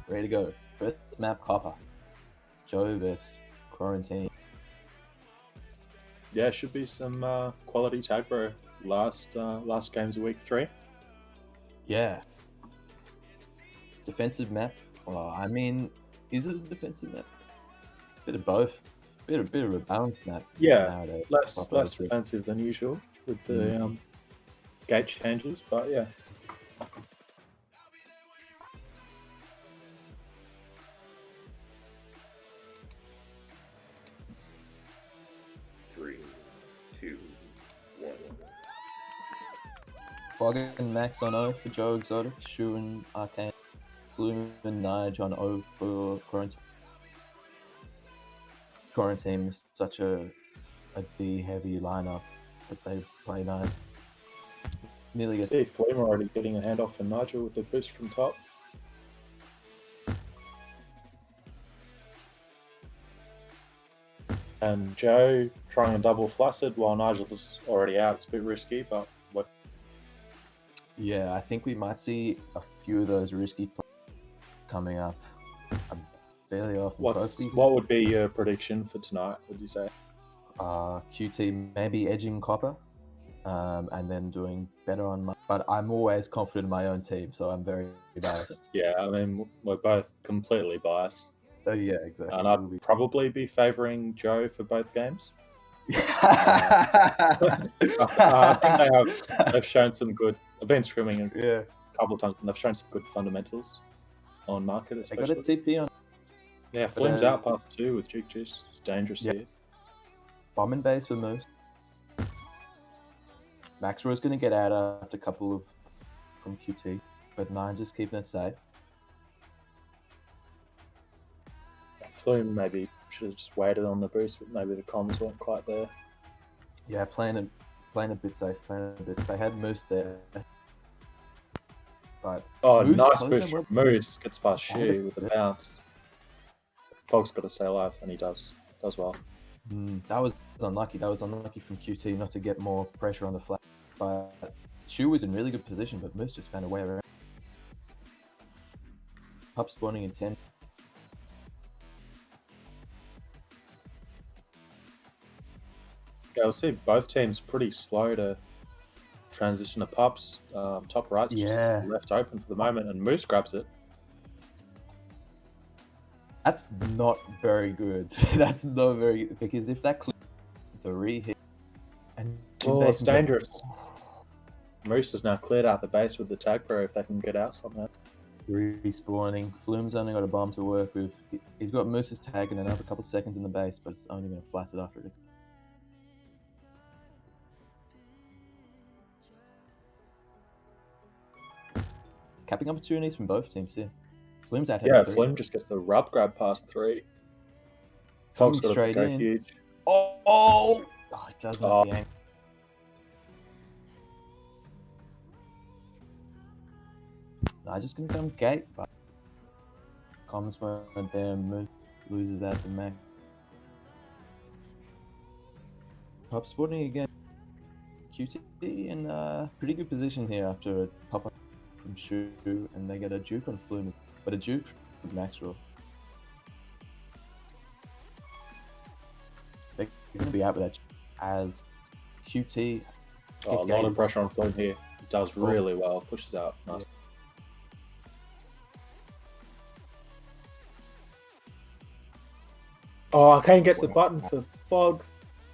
Ready to go. First map, Copper. Joe vs Quaranteam. Yeah, should be some quality tag, bro. Last game's of week 3. Yeah. Defensive map. Well, I mean, is it a defensive map? Bit of both. Bit of a balanced map. Yeah, nowadays. less Copper, defensive than usual with the gate changes, but yeah. 3, 2, 1. Fog and Max on O for Joe Exotic. Shu and Arcane. Bloom and Nige on O for Quarantine. Quarantine is such a D heavy lineup, but they play nice. Nearly get See Flame already getting a handoff for Nigel with the boost from top. And Joe trying a double flaccid while Nigel's already out. It's a bit risky, but what? Yeah, I think we might see a few of those risky plays coming up fairly often. What would be your prediction for tonight, would you say? QT maybe edging Copper, and then doing better on my... But I'm always confident in my own team, so I'm very biased. Yeah, I mean, we're both completely biased. Oh yeah, exactly. And I'd probably be favouring Joe for both games. I think they've shown some good... I've been scrimming a couple of times, and they've shown some good fundamentals on market, I especially. got a TP on. Yeah, Flame's out past 2 with Jig Juice. It's dangerous here. Bomb and base for Moose. Maxwell's going to get out after a couple of from QT, but 9 just keeping it safe. Flume maybe should have just waited on the boost, but maybe the comms weren't quite there. Yeah, playing a bit safe, playing a bit. They had Moose there. But Moose, nice push. Moose gets past Shu with the bounce. Fog's got to stay alive, and he does well. That was unlucky. That was unlucky from QT not to get more pressure on the flat. But Shu was in really good position, but Moose just found a way around. Pup spawning in 10. Yeah, we'll see both teams pretty slow to transition to pups. Top right's just left open for the moment, and Moose grabs it. That's not very good. That's not very good, because if that the re-hit... it's dangerous. Moose has now cleared out the base with the tag pro if they can get out somehow. Respawning. Flume's only got a bomb to work with. He's got Moose's tag and another couple of seconds in the base, but it's only going to flash it after it. Capping opportunities from both teams here. Flume's out. Yeah, Flume just gets the rub grab past 3. Fog's got to go huge. Oh, it doesn't have the angle. I'm just going to come gate, but comms went there, Moose loses out to Max. Pop spawning again. QT in a pretty good position here after a pop up from Shu, and they get a juke on Flume, but a juke from Maxwell. They're going to be out with that as QT. Oh, a lot of pressure on Flume here. Does really well. Pushes out. Nice. Oh, Kane gets the button for Fog,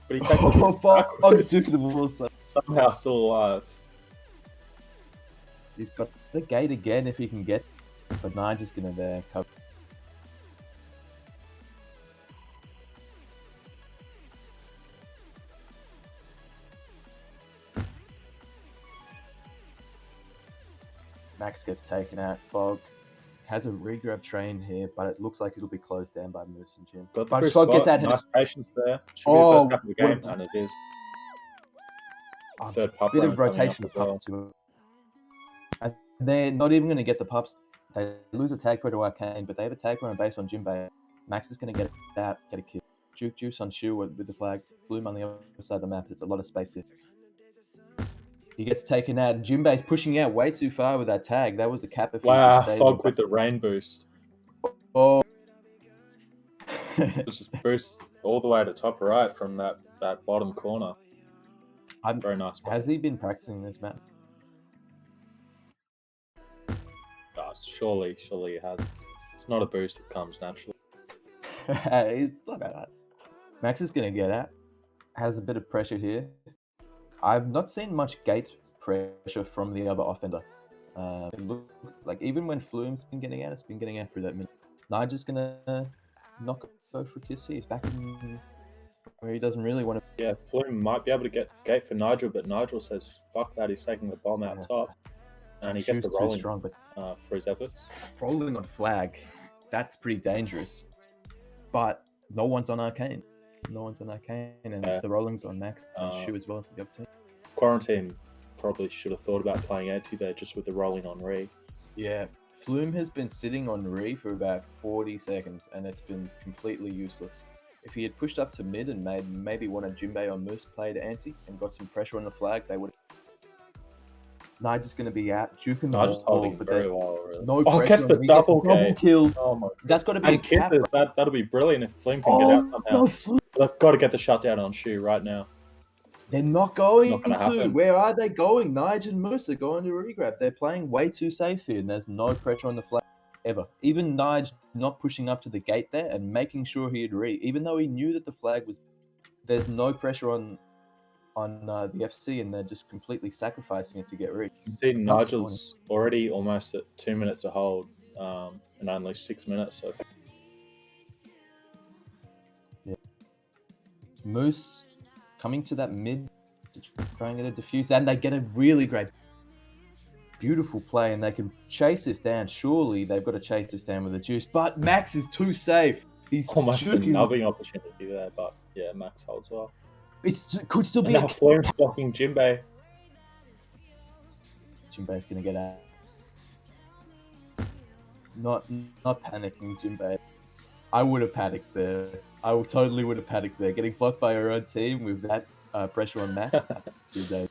but he takes it Fog's juking the ball. Somehow still alive. He's got the gate again if he can get, but Nigel's going to cover. Max gets taken out. Fog has a regrab train here, but it looks like it'll be closed down by Moose and Jim. Got the But first Fog gets spot. out. Nice patience there. Should be the first half of the game, and it is. Third pup Bit run of coming rotation up of as pups too. And they're not even going to get the pups. They lose a tag to Arcane, but they have a tag run based on Jimbei. Max is going to get it out, get a kill. Juke Juice on Shu with the flag. Flume on the other side of the map. There's a lot of space here. He gets taken out. Jimbei's pushing out way too far with that tag. That was a cap if he Wow, just stayed Fog with the rain boost. Oh. Just boost all the way to top right from that bottom corner. Very nice. Has he been practicing this map? Oh, surely he has. It's not a boost that comes naturally. It's not bad. Max is going to get out. Has a bit of pressure here. I've not seen much gate pressure from the other offender. It looked like even when Flume's been getting out, it's been getting out through that minute. Nigel's going to not go for a kiss here. He's back in where he doesn't really want to. Yeah, Flume might be able to get gate for Nigel, but Nigel says, fuck that, he's taking the bomb out top. And he gets the rolling strong, but for his efforts. Rolling on flag, that's pretty dangerous. But no one's on Arcane. No one's on Arcane, and the rolling's on Max and Shu as well for the other team. Quaranteam probably should have thought about playing anti there just with the rolling on Ree. Yeah, Flume has been sitting on Ree for about 40 seconds, and it's been completely useless. If he had pushed up to mid and made maybe one of Jimbei or Moose played anti and got some pressure on the flag, they would have. Nigel's going to be out, juking the Nigel's ball, holding but very well, really. no Oh, pressure gets on the him. He double gets a double gate. kill. Oh my! That's got to be and a cap. Kisses, that'll be brilliant if Flume can get out somehow. They've got to get the shutdown on Shu right now. They're not going Not gonna to. happen. Where are they going? Nigel and Moose are going to regrab. They're playing way too safe here, and there's no pressure on the flag ever. Even Nigel not pushing up to the gate there and making sure he had even though he knew that the flag was. There's no pressure on the FC, and they're just completely sacrificing it to get read. You see, Nigel's already almost at 2 minutes to hold, and only 6 minutes. So yeah. Moose coming to that mid to try and get a defuse, and they get a really great, beautiful play, and they can chase this down. Surely they've got to chase this down with a juice, but Max is too safe. He's almost a juking. nubbing opportunity there, but yeah, Max holds well. It could still be. And now Flume's blocking Jimbei. Jimbei's gonna get out. Not panicking, Jimbei. I would have panicked there. Totally would have panicked there. Getting blocked by your own team with that pressure on Max, that's too dangerous.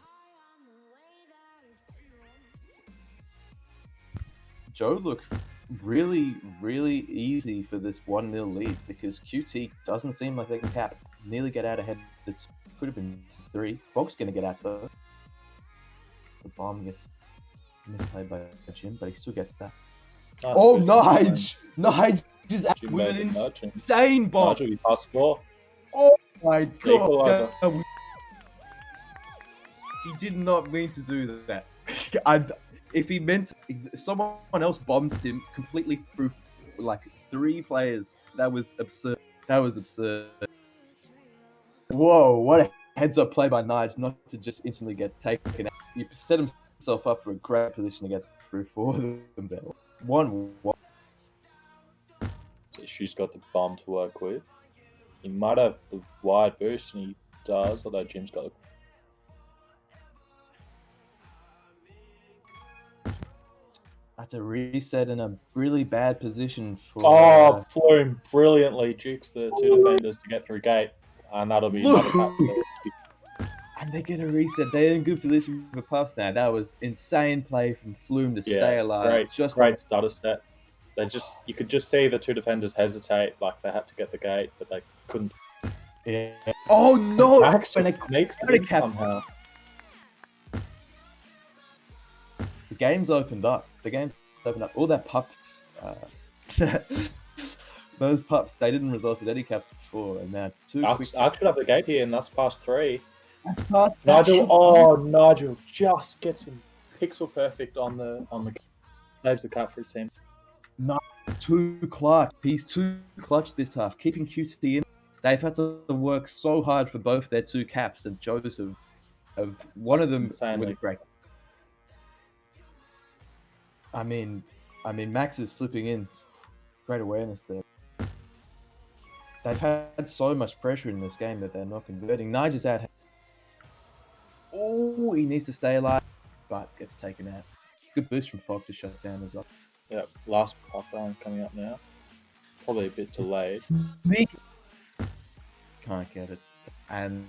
Joe looked really, really easy for this 1-0 lead because QT doesn't seem like they can cap. Nearly get out ahead. It could have been 3. Fog's going to get out though. The bomb gets misplayed by Jim, but he still gets that. Oh, Nige! Nige just out with an insane bomb. Nigel, you passed 4. Oh my god! Equalizer. He did not mean to do that. If he meant, someone else bombed him completely through like 3 players. That was absurd. That was absurd. Whoa, what a heads-up play by Nige, not to just instantly get taken out. He set himself up for a great position to get through for them there. 1-1. So Shu's got the bomb to work with. He might have the wide boost, and he does, although Jim's got the... That's a reset in a really bad position for... Oh, Flume brilliantly jukes the 2 defenders to get through gate. And that'll be another cap for the... And they get a reset. They're in good position for puffs now. That was insane play from Flume to stay alive. Great starter set. You could just see the two defenders hesitate, like they had to get the gate, but they couldn't. Yeah. Oh no! Max just sneaks it in somehow. The game's opened up. All that pup. Those pups, they didn't result in any caps before, and now Arch could have the gate here, and that's past 3. That's past Nigel. Nigel just gets him pixel perfect on the saves the cut for his team. Not too clutch. He's too clutch this half, keeping QT in. They've had to work so hard for both their 2 caps, and Joseph, of one of them with a break. I mean, Max is slipping in. Great awareness there. They've had so much pressure in this game that they're not converting. Nigel's out. Oh, he needs to stay alive, but gets taken out. Good boost from Fog to shut down as well. Yeah, last pop line coming up now. Probably a bit delayed. Can't get it. And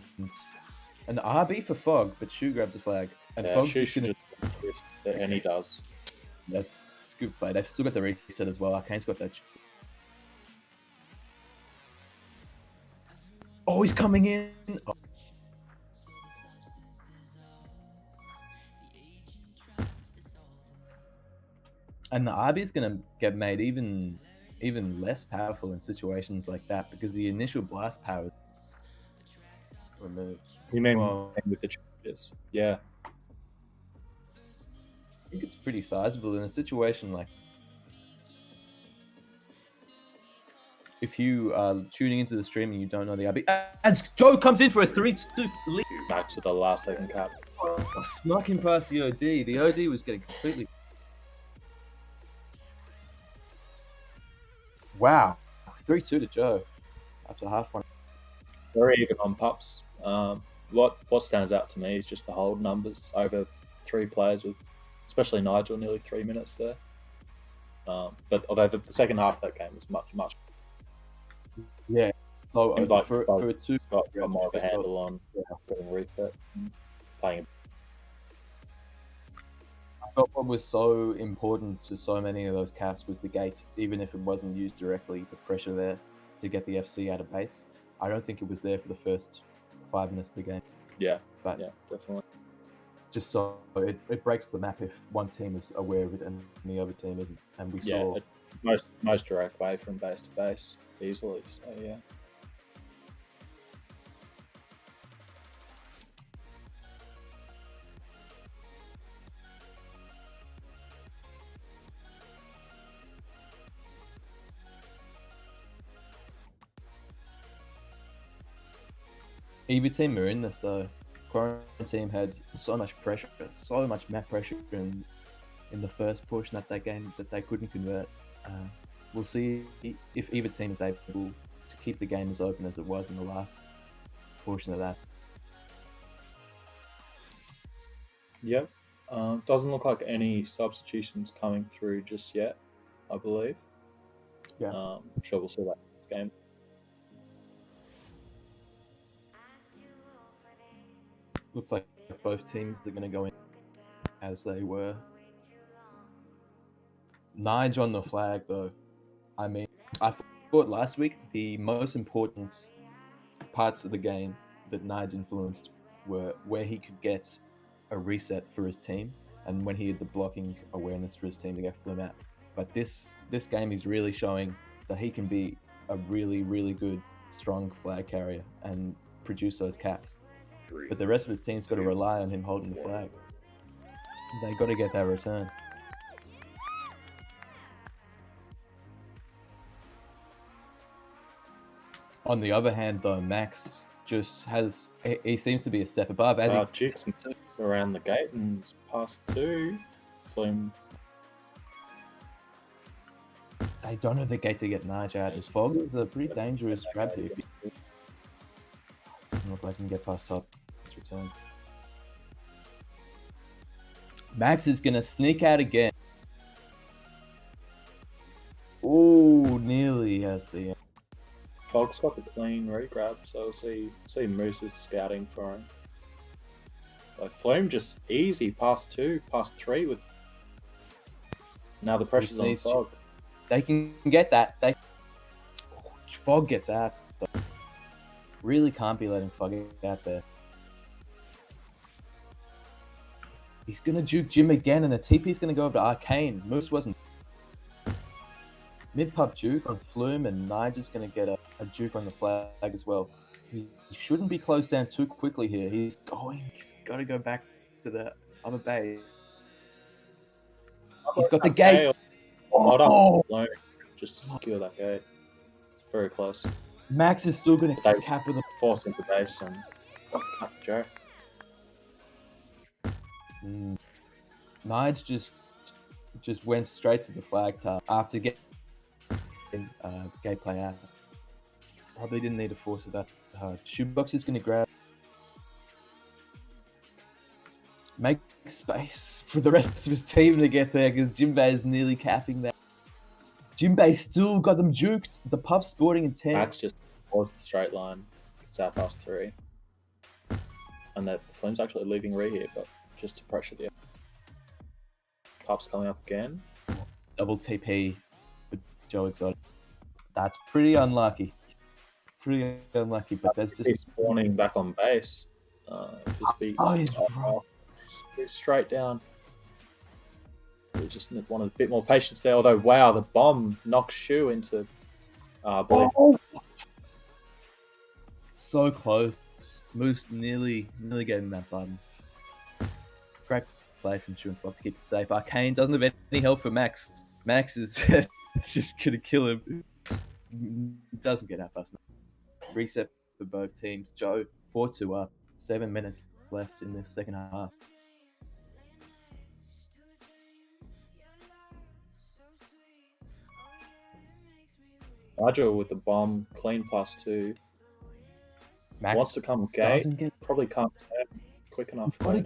an RB for Fog, but Shu grabbed the flag. And Fog's just gonna... And he does. That's good play. They've still got the reset as well. Arcane's got that. Oh, he's coming in. Oh. And the RB is going to get made even less powerful in situations like that because the initial blast power removed. You mean with the changes? Yeah. I think it's pretty sizable in a situation like if you are tuning into the stream and you don't know the RB. And Joe comes in for a 3-2 lead. Back to the last second cap. Snuck him past the OD. The OD was getting completely... Wow. 3-2 to Joe. After half one. Very even on pups. What stands out to me is just the hold numbers over 3 players with, especially Nigel, nearly 3 minutes there. But although the second half of that game was much. Yeah. So like for a 2 got more of a handle on getting reset and playing. I thought what was so important to so many of those caps was the gate, even if it wasn't used directly, the pressure there to get the FC out of base. I don't think it was there for the first 5 minutes of the game. Yeah, but yeah, definitely. Just so it breaks the map if one team is aware of it and the other team isn't. And we saw most direct way from base to base easily. So yeah. Either team are in this though. Quaranteam had so much pressure, so much map pressure in the first portion of that game that they couldn't convert. We'll see if either team is able to keep the game as open as it was in the last portion of that. Yep. Doesn't look like any substitutions coming through just yet, I believe. Yeah. I'm sure we'll see that game. Looks like both teams are going to go in as they were. Nige on the flag, though. I mean, I thought last week the most important parts of the game that Nige influenced were where he could get a reset for his team and when he had the blocking awareness for his team to get Flume out. But this game is really showing that he can be a really, really good, strong flag carrier and produce those caps. But the rest of his team's got to rely on him holding the flag. They got to get that return. On the other hand, though, Max just he seems to be a step above. As Jukes around the gate and past 2. Flume. They don't have the gate to get Nige out. His Fog is a pretty dangerous grab here. Doesn't look like he can get past top. Let's return. Max is going to sneak out again. Oh, nearly has the... Fog's got the clean re-grab, so see Moose is scouting for him. Like Flume just easy past 2, past 3 with. Now the pressure's on Sog. They can get that. Fog gets out. Though. Really can't be letting Fog out there. He's gonna juke Jim again, and the TP's gonna go over to Arcane. Moose wasn't. Mid-pub juke on Flume, and Nigel's gonna get a juke on the flag as well. He shouldn't be closed down too quickly here. He's got to go back to the other base. He's got the gates. Oh, just to secure that gate. It's very close. Max is still going to cap with a force into base, and that's cap for Joe. Nige just went straight to the flag top after getting gameplay out. Probably didn't need to force it that hard. Shoebox is going to grab. Make space for the rest of his team to get there because Jimbei is nearly capping that. Jimbei still got them juked. The pub sporting in 10. Max just forced the straight line. It's out past 3. And the Flame's actually leaving Ree here, but just to pressure the pub's coming up again. Double TP for Joe Exotic. That's pretty unlucky. But there's just he's spawning back on base. Just be straight down. We just wanted a bit more patience there. Although, wow, the bomb knocks Shu into so close. Moose nearly getting that button. Great play from Shu and Fox to keep it safe. Arcane doesn't have any help for Max. Max is just gonna kill him. Doesn't get out fast enough. Reset for both teams. Joe 4-2 up. 7 minutes left in the second half. Nigel with the bomb, clean +2. Max wants to come gate. Probably can't turn quick enough. To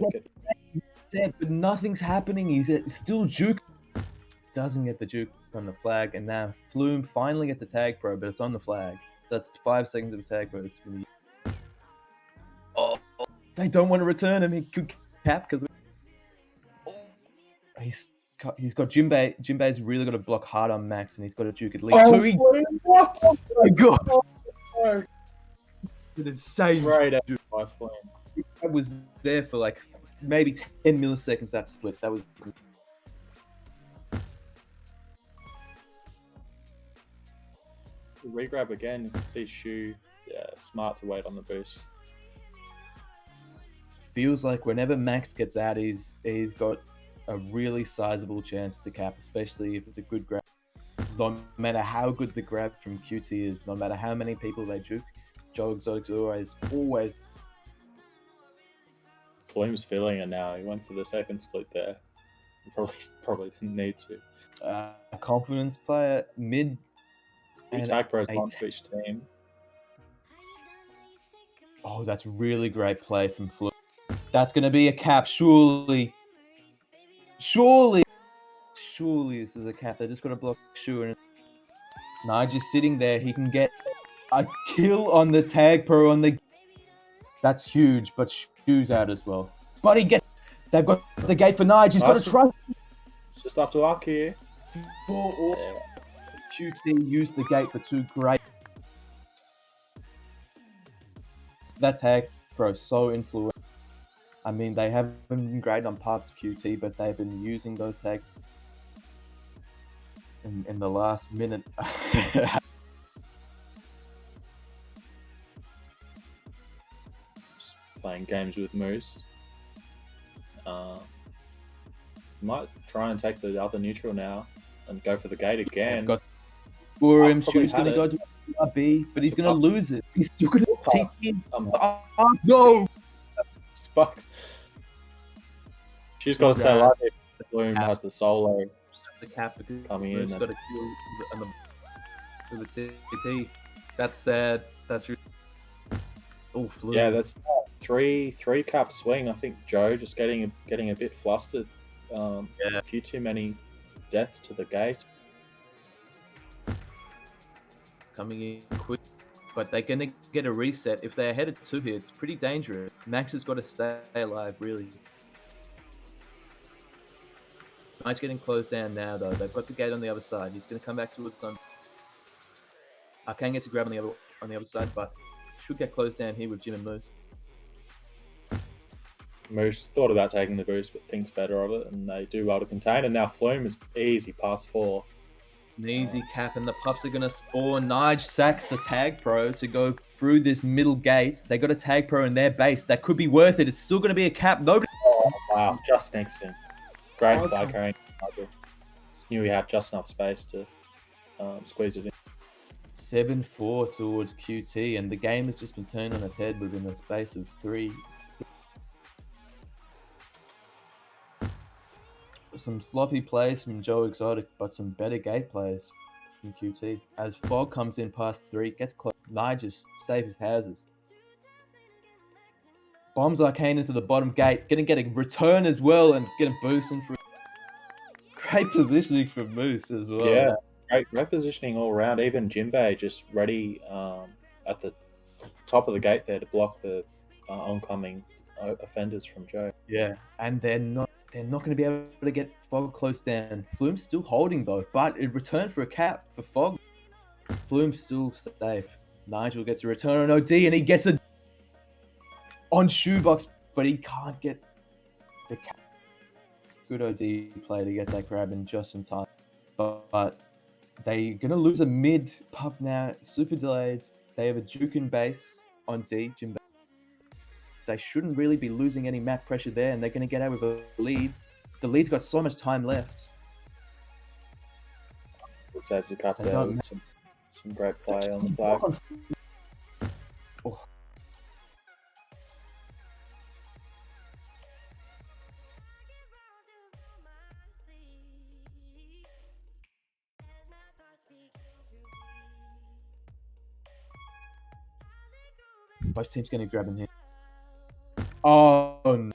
get but nothing's happening. He's still juke. Doesn't get the juke on the flag, and now Flume finally gets the tag pro, but it's on the flag. So that's 5 seconds of a tag pro. They don't want to return him. He could cap because he's got Jimbei. Jimbei's really got to block hard on Max, and he's got to juke at least 2. What? Oh my god! An insane juke by Flame. I was there for like maybe 10 milliseconds. That split. That was. Regrab again. You can see Shu. Yeah, smart to wait on the boost. Feels like whenever Max gets out, he's got a really sizable chance to cap, especially if it's a good grab. No matter how good the grab from QT is, no matter how many people they juke, Joe Exotic's always. Flume's feeling it now. He went for the second split there. He probably didn't need to. A confidence player, mid. Two tag pros on to each team. Oh, that's really great play from Flume. That's going to be a cap, surely. Surely this is a cap. They're just going to block Shu. And Nigel's sitting there. He can get a kill on the tag pro on the. That's huge, but Shu's out as well. But they've got the gate for Nige. He's got to trust. It's just up to Ark here. QT used the gate for 2 great. That tag pro so influential. I mean, they haven't been great on parts of QT, but they've been using those tags in the last minute. Just playing games with Moose. Might try and take the other neutral now and go for the gate again. For him, Shu's going to go to RB, but he's going to lose it. He's still going to TP. No! Spucks. She's got to stay alive if Bloom has the solo. The cap coming in. Got to kill the TP. That's sad. That's really. Oh, Flume. Yeah, that's 3 cap swing. I think Joe just getting a bit flustered. A few too many deaths to the gate. Coming in quick. but they're going to get a reset. If they're ahead of 2 here, it's pretty dangerous. Max has got to stay alive, really. Knight's getting closed down now, though. They've got the gate on the other side. He's going to come back towards them. Arcane gets a grab on the other side, but should get closed down here with Jim and Moose. Moose thought about taking the boost, but thinks better of it, and they do well to contain. And now Flume is easy past 4. An easy cap, and the pups are going to spawn. Nige sacks the tag pro to go through this middle gate. They got a tag pro in their base. That could be worth it. It's still going to be a cap. Nobody. Oh, wow. Just next to him. Great fly carrying. Just knew he had just enough space to squeeze it in. 7-4 towards QT, and the game has just been turned on its head within the space of 3. Some sloppy plays from Joe Exotic, but some better gate plays from QT. As Fog comes in past 3, gets close. Nige safe as houses. Bombs Arcane into the bottom gate. Gonna get a return as well and get a boost in for great positioning from Moose as well. Yeah, great positioning all around. Even Jinbei just ready at the top of the gate there to block the oncoming offenders from Joe. Yeah, and they're not going to be able to get Fog close down. Flume's still holding though, but it returned for a cap for Fog. Flume's still safe. Nigel gets a return on OD, and he gets a on Shoebox, but he can't get the cap. Good OD play to get that grab in just in time. But they're going to lose a mid pup now. Super delayed. They have a Juke in base on D. Jinbei. They shouldn't really be losing any map pressure there, and they're going to get out with a lead. The lead's got so much time left. Saves a cup there with some great play on the flag. Oh. Both teams going to grab him here. Oh, no.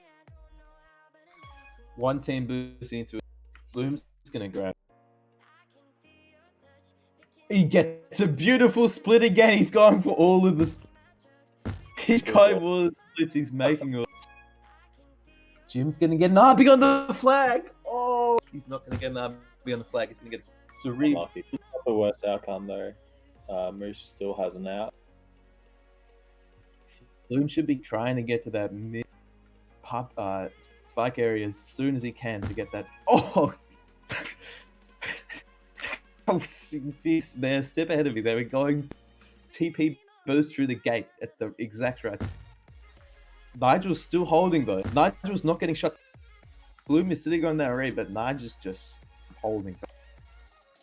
One team boosting into it. Flume's going to grab. He gets a beautiful split again. He's going for all of the... He's going for all the splits. He's making all... Jim's going to get an RB on the flag. Oh, he's not going to get an RB on the flag. He's going to get cerebral. Unlucky. Not the worst outcome, though. Moose still has an out. Flume should be trying to get to that mid spike area as soon as he can to get that. Oh, geez, they're a step ahead of me. They were going TP boost through the gate at the exact right. Nigel's still holding though. Nigel's not getting shot. Flume is sitting on that array, but Nigel's just holding.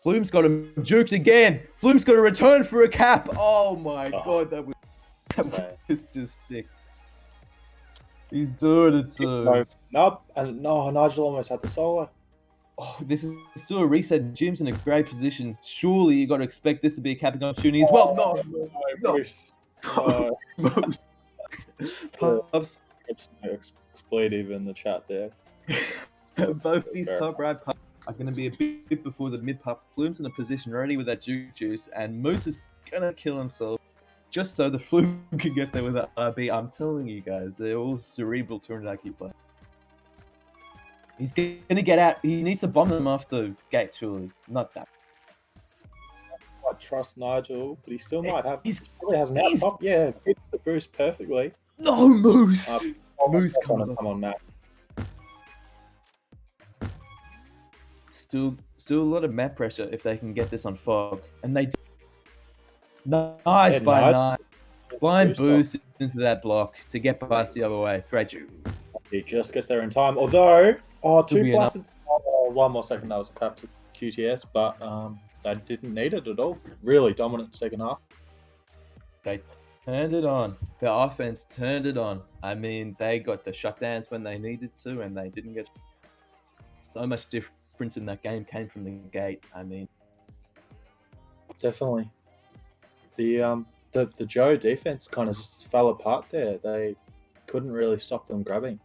Flume's got him juked again. Flume's got a return for a cap. Oh my god, that was just sick. He's doing it too. No, Nigel almost had the solo. Oh, this is still a reset. Jim's in a great position. Surely you got to expect this to be a capping opportunity as well. No. Moose. Pups. Expletive in the chat there. Both these top right pups are going to be a bit before the mid pup. Flume's in a position ready with that juke juice, and Moose is going to kill himself just so the Flume can get there with that RB. I'm telling you guys, they're all cerebral Turandaki play. He's going to get out. He needs to bomb them off the gate, surely. Not that. I trust Nigel, but he still might have. He probably has an out top. Yeah, hit the boost perfectly. No, Moose! Moose come on, Matt. Still a lot of map pressure if they can get this on Fog. And they do. Nice by Nine. Blind boost into that block to get past the other way. Great. He just gets there in time. Although, 2 pluses. One more second, that was a cap to QTS, but they didn't need it at all. Really dominant second half. They turned it on. The offense turned it on. I mean, they got the shutdowns when they needed to, and they didn't get so much difference in that game came from the gate. I mean, definitely. The Joe defense kind of just fell apart there. They couldn't really stop them grabbing.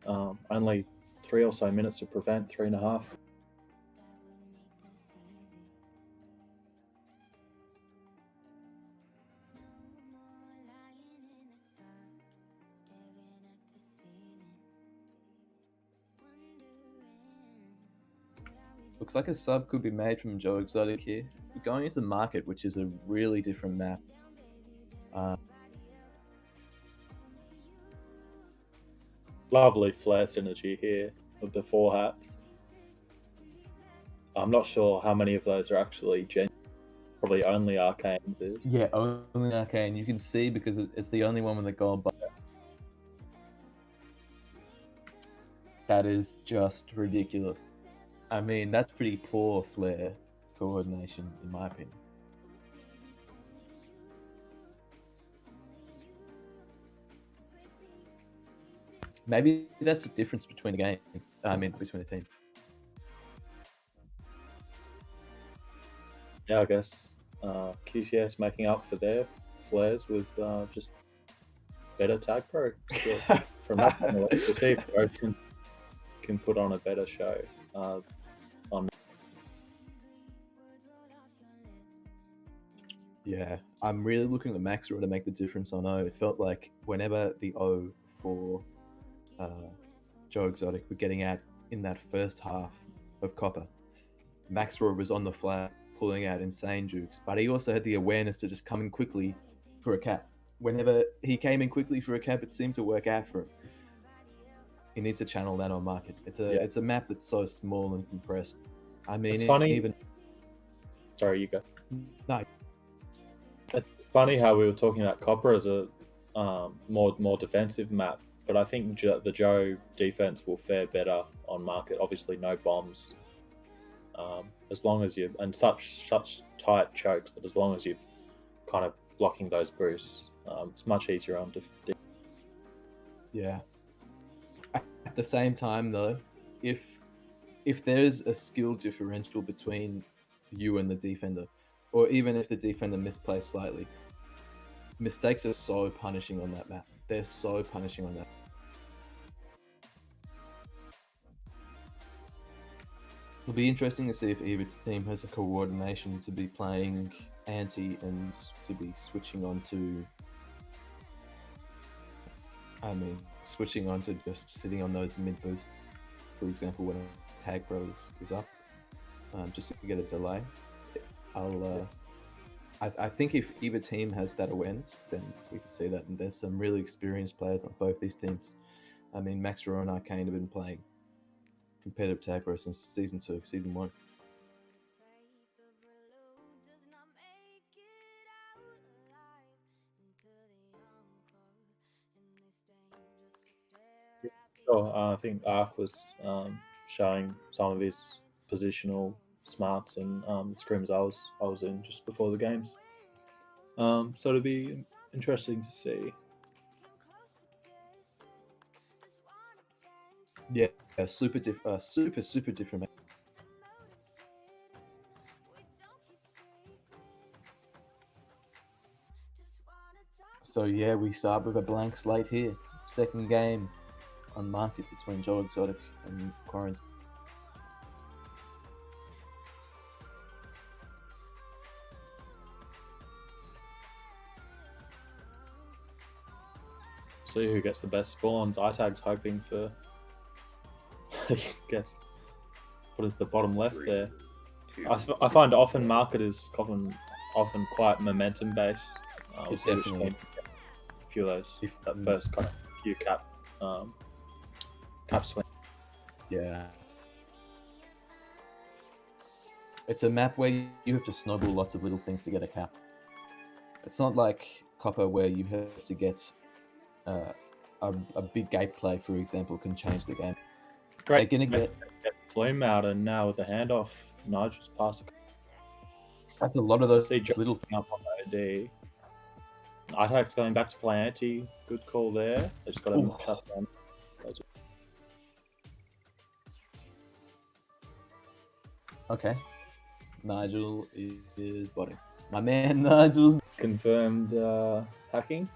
Only 3 or so minutes to prevent, 3.5. Looks like a sub could be made from Joe Exotic here. We're going into the market, which is a really different map. Lovely flare synergy here with the 4 hats. I'm not sure how many of those are actually genuine. Probably only Arcane's is. Yeah, only Arcane. You can see because it's the only one with the gold bar. That is just ridiculous. I mean, that's pretty poor flare coordination, in my opinion. Maybe that's the difference between the game. I mean, between the team. Yeah, I guess QCS making up for their flares with just better tag pro skill. From that point of view, we'll see if Ocean can put on a better show. Yeah, I'm really looking at Maxwell to make the difference on O. It felt like whenever the O for Joe Exotic were getting out in that first half of Copper, Maxwell was on the flat, pulling out insane jukes, but he also had the awareness to just come in quickly for a cap. Whenever he came in quickly for a cap, it seemed to work out for him. He needs to channel that on market. It's a map that's so small and compressed. I mean, it's funny. Even sorry, you go. No. It's funny how we were talking about Copper as a more defensive map, but I think the Joe defense will fare better on market. Obviously, no bombs. As long as you and such tight chokes that as long as you're kind of blocking those boosts, it's much easier on defense. Yeah. At the same time, though, if there's a skill differential between you and the defender, or even if the defender misplays slightly, mistakes are so punishing on that map. They're so punishing on that. It'll be interesting to see if Eva's team has a coordination to be playing anti and to be switching on to just sitting on those mid boosts, for example, when a tag pro is up, just to get a delay. I think if either team has that awareness, then we can see that. And there's some really experienced players on both these teams. I mean, Max Roro and Arcane have been playing competitive tag pro since season 1. Sure, I think Ark was showing some of his positional smarts in scrims I was in just before the games. So it'll be interesting to see. Yeah, super different. So yeah, we start with a blank slate here. Second game on market between Joe Exotic and Quaranteam. See who gets the best spawns. iTag's hoping for, I guess, put it at the bottom left there. I find often market is often quite momentum based. It's definitely a few of those. That first kind of few cap swing. Yeah. It's a map where you have to snowball lots of little things to get a cap. It's not like Copper where you have to get a big gate play, for example, can change the game. Great. They're gonna get Flume out, and now with the handoff, Nigel's passed. That's a lot of those little things up on the AD. iTag's going back to play anti. Good call there. They just got to shut down. Okay. Nigel is botting. My man Nigel's confirmed hacking.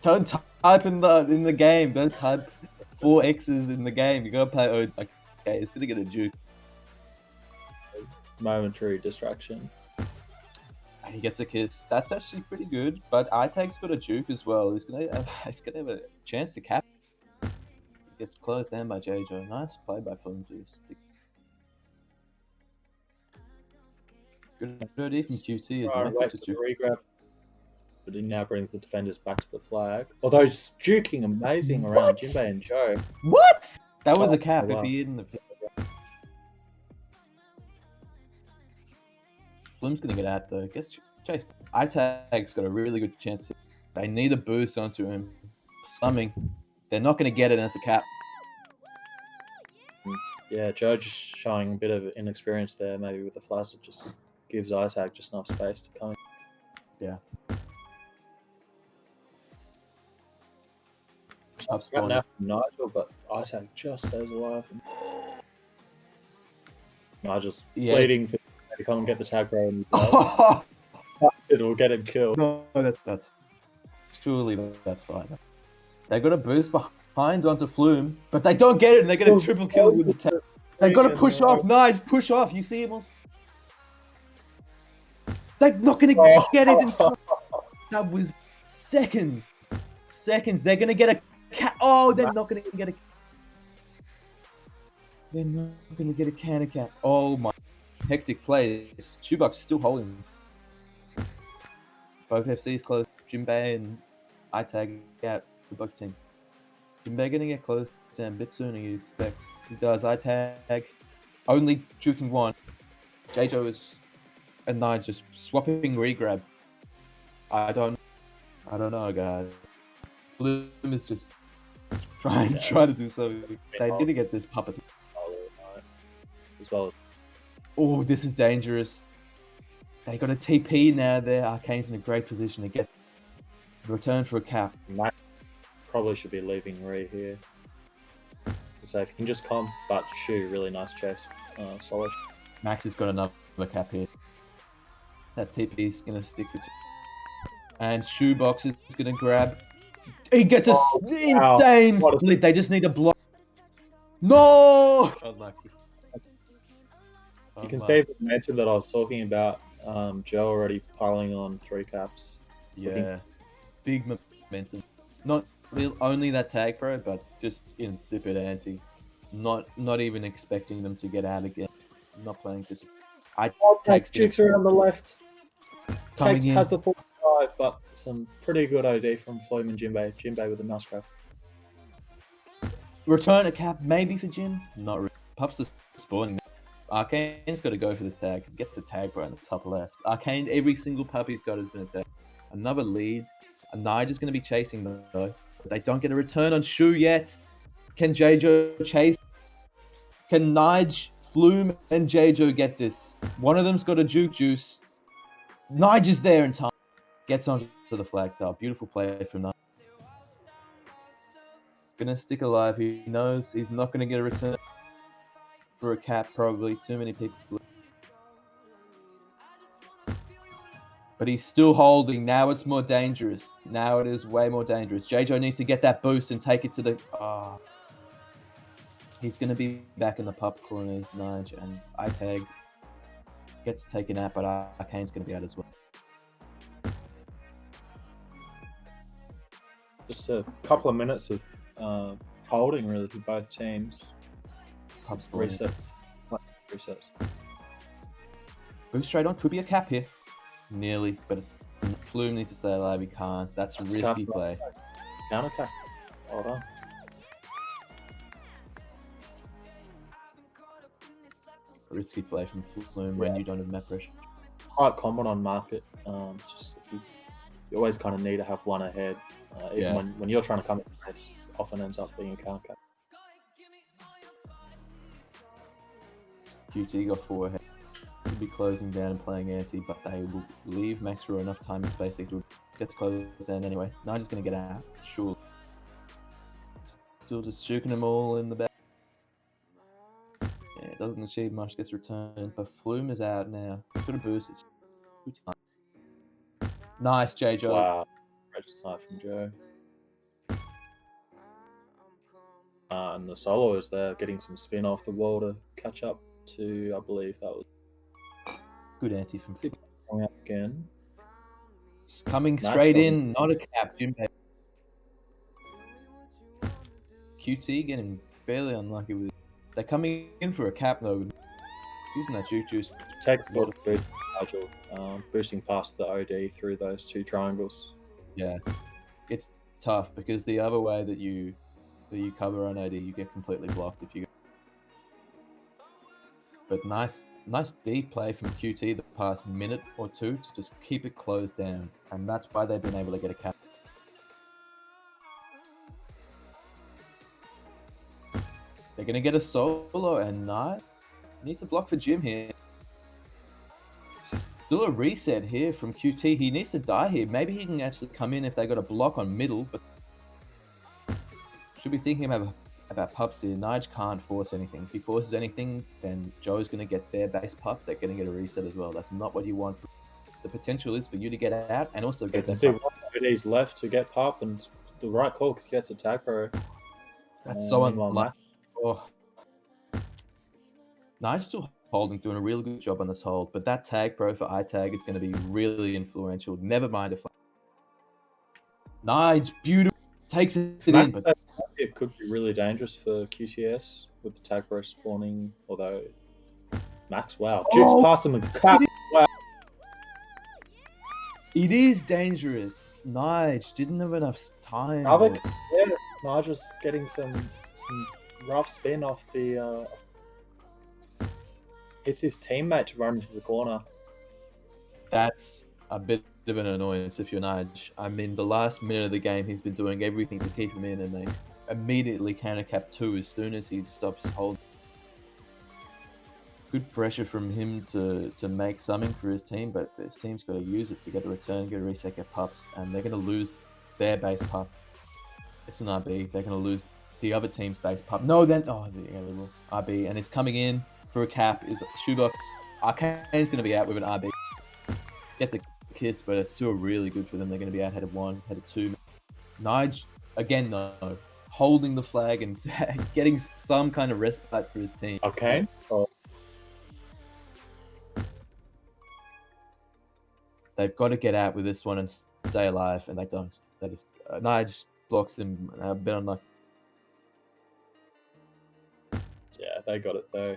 Don't type in the game. Don't type 4 X's in the game. You gotta play. Okay, it's gonna get a juke. Momentary distraction. He gets a kiss. That's actually pretty good. But iTag's got a juke as well. He's gonna have a chance to cap. He gets closed down by JJ. Nice play by Flynn to stick. Good idea from QT as well. Right, Such wait a for the juke. regrab. But he now brings the defenders back to the flag. Although he's juking amazing around What? Jinbei and Joe. What? That was Oh, a cap. wow. If he didn't, Flim's gonna get out though. Gets chased. iTag's got a really good chance. Here. They need a boost onto him. Slumming. They're not gonna get it, and it's a cap. Yeah, Joe just showing a bit of inexperience there, maybe with the flash. It just gives iTag just enough space to come in. Yeah. Up right now from Nigel, but iTag just stays alive. Nigel's pleading for to come and get the tag row, and it'll get him killed. No, that's surely that's fine. They got a boost behind onto Flume, but they don't get it, and they get a triple kill with the tag. They got to push off. Nice, push off. You see him on. They're not gonna get it in time. That was seconds. They're gonna get a cat. Oh, they're not gonna get a. They're not gonna get a cannon cap. Oh my! Hectic plays. Chewbacca's still holding. Both FCs close. Jinbei and iTag out for both teams. Jinbei gonna get close and a bit sooner you'd expect. He does. iTag only juking one. JJo is and Nye just swapping regrab. I don't know, guys. Flume is just trying to do something. They need to get this puppet. As well. Oh, this is dangerous. They got a TP now there. Arcane's in a great position to get the return for a cap. Max probably should be leaving Ree here. So if he can just come, but shoot, really nice chase. Solid. Max has got another cap here. That TP is going to stick with and Shoebox is going to grab. He gets a insane split. They just need a block. No! Unlucky. You can see the momentum that I was talking about. Joe already piling on 3 caps. Yeah. Big momentum. Not only that tag pro, but just insipid anti. Not even expecting them to get out again. Not playing this. Tag jukes around the left. Coming Tags in. has the 45, but some pretty good OD from Flume and Jinbei. Jinbei with the mouse grab. Return a cap, maybe for Jin. Not really. Pups are spawning. Arcane's got to go for this tag. Gets a tag right on the top left. Arcane, every single pup he's got has been attacked. Another lead. And Nigel's going to be chasing them though. But they don't get a return on Shu yet. Can JJo chase? Can Nige, Flume, and JJo get this? One of them's got a juke juice. Nige is there in time. Gets onto the flag top. Beautiful play from Nige. Gonna stick alive. He knows he's not gonna get a return for a cap. Probably too many people. But he's still holding. Now it's more dangerous. Now it is way more dangerous. JJo needs to get that boost and take it to the. He's gonna be back in the pup corners. Nige and iTag gets taken out, but Arcane's gonna be out as well. Just a couple of minutes of holding really for both teams. Resets. Boost straight on. Could be a cap here. Nearly, but it's Flume needs to stay alive. He can't. That's a risky play. Counter cap. Hold on. A risky play from Flume when you don't have map pressure. Quite common on market. Just if you always kind of need to have one ahead. Even when you're trying to come in race, often ends up being a counter cap. QT got 4 ahead. He'll be closing down and playing anti, but they will leave Max Raw enough time and space. He gets close down anyway. Nigel's going to get out. Sure. Still just juking them all in the back. Yeah, it doesn't achieve much. Gets returned, but Flume is out now. He's got a boost. It's 2 times. Nice, JJo. Wow. Great snipe from Joe. And the solo is there, getting some spin off the wall to catch up to, I believe that was good anti from coming up again. It's coming Max straight doesn't- in, not a cap. Jim QT getting fairly unlucky with. They're coming in for a cap though. Using that juke juice. Takes a lot of boost, Nigel, boosting past the OD through those two triangles. Yeah, it's tough because the other way that you cover on OD, you get completely blocked if you. But nice deep play from QT the past minute or two to just keep it closed down, and that's why they've been able to get a cap. They're gonna get a solo, and not needs to block for Jim here. Still a reset here from QT. He needs to die here. Maybe he can actually come in if they got a block on middle, but should be thinking about pups here. Nige can't force anything. If he forces anything, then Joe's going to get their base pup. They're going to get a reset as well. That's not what you want. The potential is for you to get out and also You get can that see pup. one OD's left to get pop, and it's the right call because he gets a tag pro. That's so Meanwhile, unlucky. Oh. Nige's still holding, doing a really good job on this hold, but that tag pro for iTag is going to be really influential. Never mind if Nige, beautiful, takes it in, but it could be really dangerous for QTS with the tag pro spawning. Although Max, wow, Juke's past him and cap. Wow. It is dangerous. Nige didn't have enough time. Other, yeah, Nigel's getting some rough spin off the. It's his teammate to run into the corner. That's a bit of an annoyance if you're Nige. I mean, the last minute of the game, he's been doing everything to keep him in, and they immediately counter cap 2 as soon as he stops holding. Good pressure from him to make something for his team, but his team's got to use it to get a return, get a reset, get pups, and they're going to lose their base pup. It's an RB. They're going to lose the other team's base pup. No, then they will. RB, and it's coming in for a cap is Shoebox. Arcane's going to be out with an RB. Gets a kiss, but it's still really good for them. They're going to be out head of 1, head of 2. Nige, again, no. Holding the flag and getting some kind of respite for his team. Okay. They've got to get out with this one and stay alive, and they don't. That is, Nige blocks him a bit unlucky. Yeah, they got it though.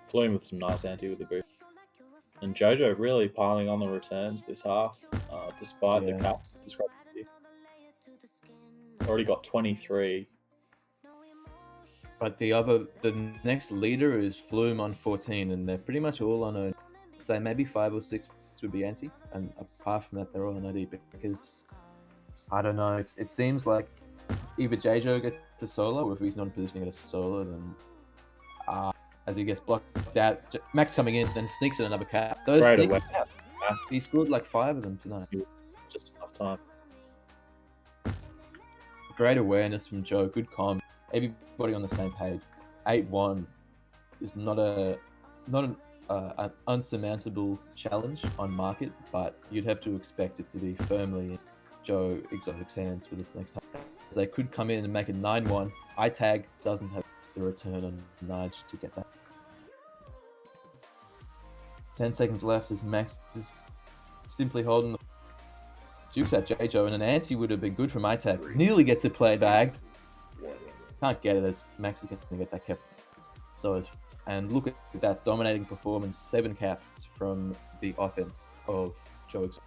Flume with some nice anti with the boost. And Jojo really piling on the returns this half, despite the cap discrepancy. Already got 23. But the next leader is Flume on 14, and they're pretty much all on a, say maybe 5 or 6 would be anti, and apart from that, they're all on OD because I don't know. It seems like either Jojo gets a solo, or if he's not in position to get a solo, then as he gets blocked out, Max coming in and sneaks in another cap. Those sneaky caps, he scored like 5 of them tonight. Just enough time. Great awareness from Joe. Good comm. Everybody on the same page. 8-1 is not an unsurmountable challenge on market, but you'd have to expect it to be firmly in Joe Exotic's hands for this next time. As they could come in and make it 9-1. iTag doesn't have the return on Nige to get that. 10 seconds left as Max is simply holding the Jukes at JJo, and an anti would have been good from iTag. Nearly gets it play bags. Can't get it as Max is going to get that cap. So, and look at that dominating performance. 7 caps from the offense of Joe Exotic.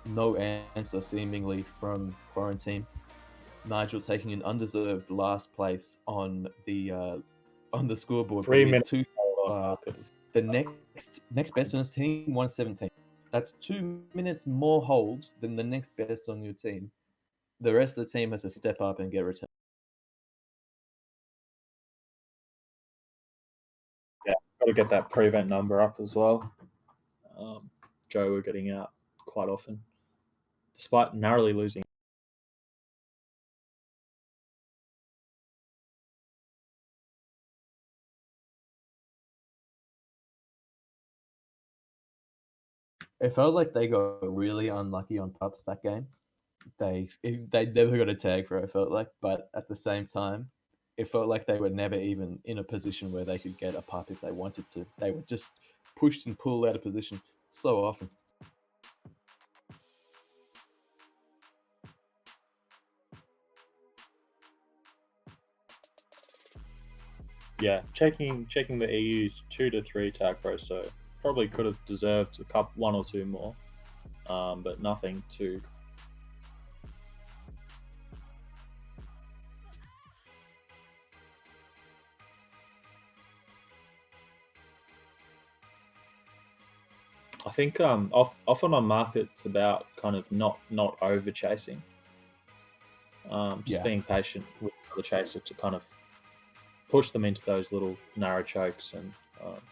No answer seemingly from Quaranteam. Nigel taking an undeserved last place on the scoreboard. 3 minutes. The next best on his team 117. That's 2 minutes more hold than the next best on your team. The rest of the team has to step up and get returned. Yeah, got to get that prevent number up as well. Joe were getting out quite often, despite narrowly losing. It felt like they got really unlucky on pups that game. They never got a tag for it, felt like, but at the same time, it felt like they were never even in a position where they could get a pup if they wanted to. They were just pushed and pulled out of position so often. yeah, checking the EU's 2 to 3 tag pro, so probably could have deserved one or two more, but nothing too. I think often on market it's about kind of not over chasing, just being patient with the chaser to kind of push them into those little narrow chokes and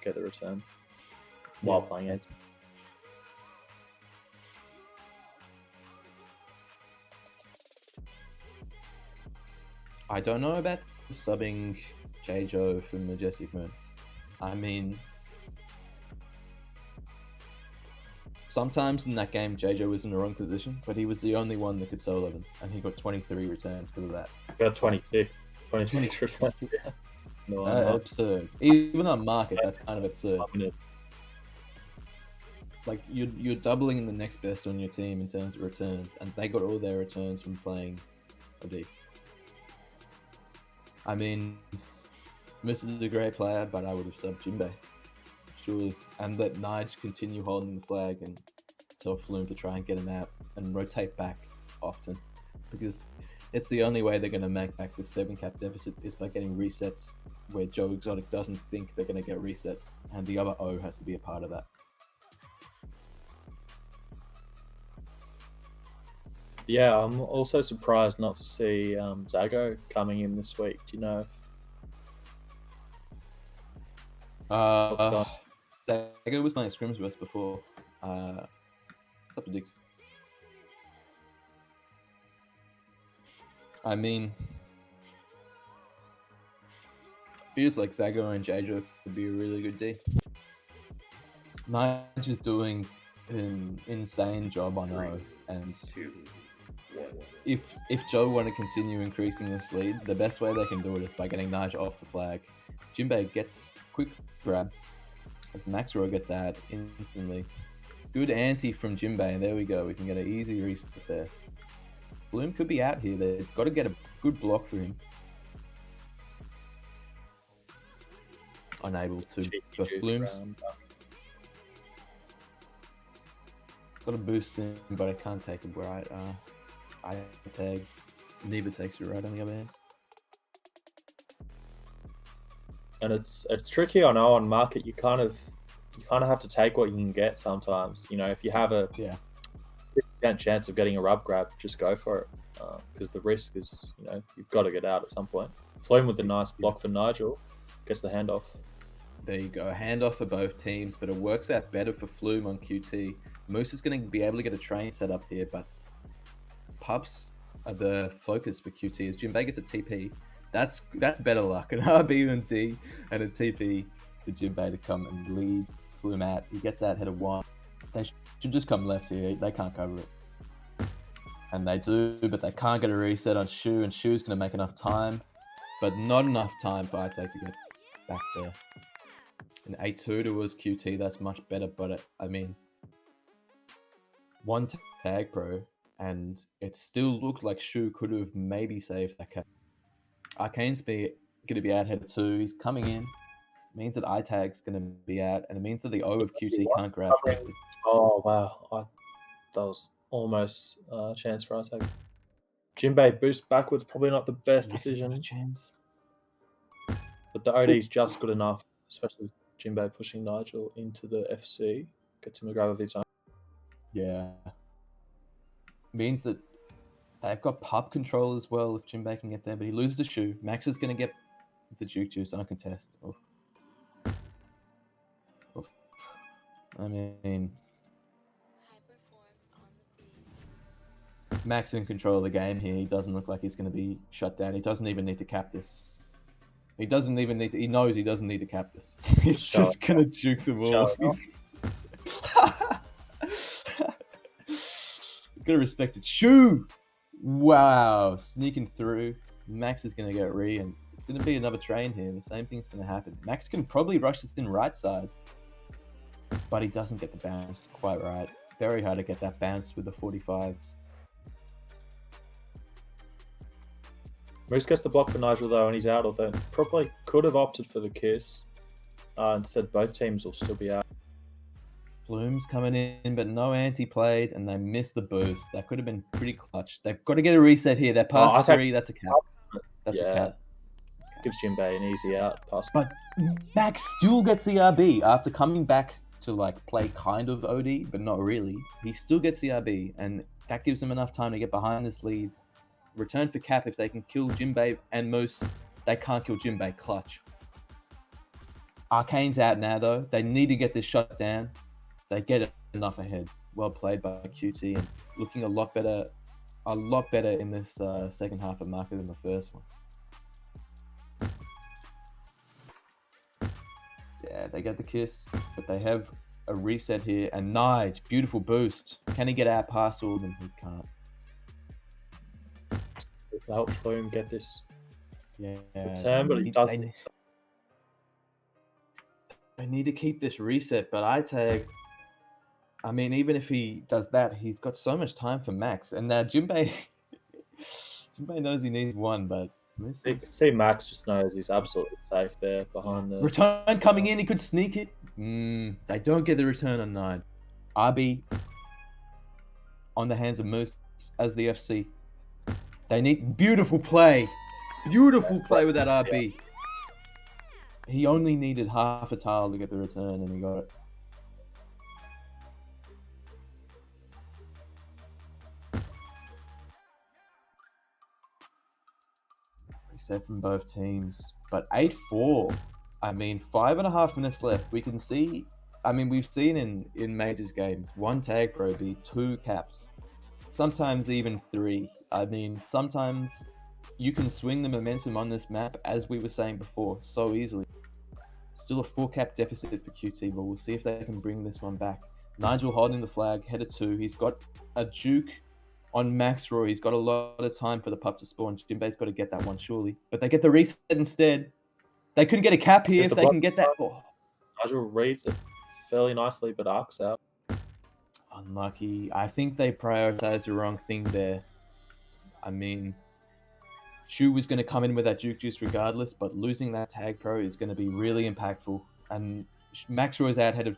get the return while playing it. I don't know about subbing J-Jo for Majestic Moons. I mean, sometimes in that game, J-Jo was in the wrong position, but he was the only one that could solo them, and he got 23 returns because of that. Got 26 returns. Yeah. No, absurd. Even on market, that's kind of absurd. Like, you're doubling the next best on your team in terms of returns, and they got all their returns from playing OD. I mean, Miss is a great player, but I would have subbed Jinbei, surely, and let Nige continue holding the flag and tell Flume to try and get him out and rotate back often, because it's the only way they're going to make back the 7-cap deficit is by getting resets where Joe Exotic doesn't think they're going to get reset, and the other O has to be a part of that. Yeah, I'm also surprised not to see Zago coming in this week. Do you know if Zago was playing scrims with us before. What's up, Dix? I mean, feels like Zago and J-Jo could be a really good D. Nige is doing an insane job on O, and if Joe want to continue increasing this lead, the best way they can do it is by getting Nige off the flag. Jinbei gets quick grab as Maxwell gets out instantly. Good anti from Jinbei, and there we go. We can get an easy reset there. Bloom could be out here. They've got to get a good block for him. Unable to, but Flume's got a boost in, but I can't take a right. I tag. Neither takes your right on the other hand. And it's tricky. I know on market you kind of have to take what you can get sometimes. You know, if you have a 50% chance of getting a rub grab, just go for it, because the risk is, you know, you've got to get out at some point. Flume with a nice block for Nigel gets the handoff. There you go, handoff for both teams, but it works out better for Flume on QT. Moose is going to be able to get a train set up here, but Pups are the focus for QT. As Jinbei gets a TP, that's better luck. An RB and D and a TP for Jinbei to come and lead Flume out. He gets out head of 1. They should just come left here. They can't cover it. And they do, but they can't get a reset on Shu, and Shu's going to make enough time, but not enough time for Itake to get back there. An 8-2 towards QT, that's much better, but I mean, one tag pro, and it still looked like Shu could have maybe saved that cap. Arcane's going to be out head 2, he's coming in, means that iTag's going to be out, and it means that the O of QT can't grab safely. Oh wow, that was almost a chance for iTag. Jinbei boost backwards, probably not the best decision. But the OD's just good enough, especially Jinbei pushing Nigel into the FC. Gets him a grab of his own. Yeah. Means that they've got pub control as well if Jinbei can get there, but he loses the Shu. Max is going to get the Juke Juice uncontested. Oof. Oof. I mean, Max in control of the game here. He doesn't look like he's going to be shut down. He doesn't even need to cap this. He doesn't even need to. He knows he doesn't need to cap this. He's just going to juke the ball. Gotta respect it. Shu! Wow. Sneaking through. Max is going to get re, and it's going to be another train here. The same thing's going to happen. Max can probably rush this in right side, but he doesn't get the bounce quite right. Very hard to get that bounce with the 45s. Moose gets the block for Nigel though, and he's out of it. Probably could have opted for the kiss. Instead, both teams will still be out. Flume's coming in, but no anti-played, and they missed the boost. That could have been pretty clutch. They've got to get a reset here. They're past 3. That's a cap. That's a cap. Gives Jinbei an easy out pass. But Max still gets the RB after coming back to like play kind of OD, but not really. He still gets the RB, and that gives them enough time to get behind this lead. Return for cap if they can kill Jinbei and Moose. They can't kill Jinbei. Clutch. Arcane's out now though. They need to get this shot down. They get enough ahead. Well played by QT and looking a lot better in this second half of market than the first one. Yeah, they get the kiss, but they have a reset here. And Nige, beautiful boost. Can he get out past all of them? He can't. Help Flume get this return, but he doesn't. They need to keep this reset, but I mean, even if he does that, he's got so much time for Max. And now Jinbei knows he needs one, but see Max just knows he's absolutely safe there behind the return coming in. He could sneak it. They don't get the return on 9. RB on the hands of Moose as the FC. They need beautiful play with that RB. He only needed half a tile to get the return, and he got it. Reset from both teams, but 8-4. I mean, 5.5 minutes left. We can see. I mean, we've seen in Majors games 1 tag pro be 2 caps, sometimes even 3. I mean, sometimes you can swing the momentum on this map, as we were saying before, so easily. Still a 4 cap deficit for QT, but we'll see if they can bring this one back. Nigel holding the flag, header 2. He's got a juke on Max Roy. He's got a lot of time for the pup to spawn. Jinbei's got to get that one, surely. But they get the reset instead. They couldn't get a cap here if they can get that. Oh. Nigel reads it fairly nicely, but arcs out. Unlucky. I think they prioritized the wrong thing there. I mean, Shu was going to come in with that juke juice regardless, but losing that tag pro is going to be really impactful. And Max Roy's out head of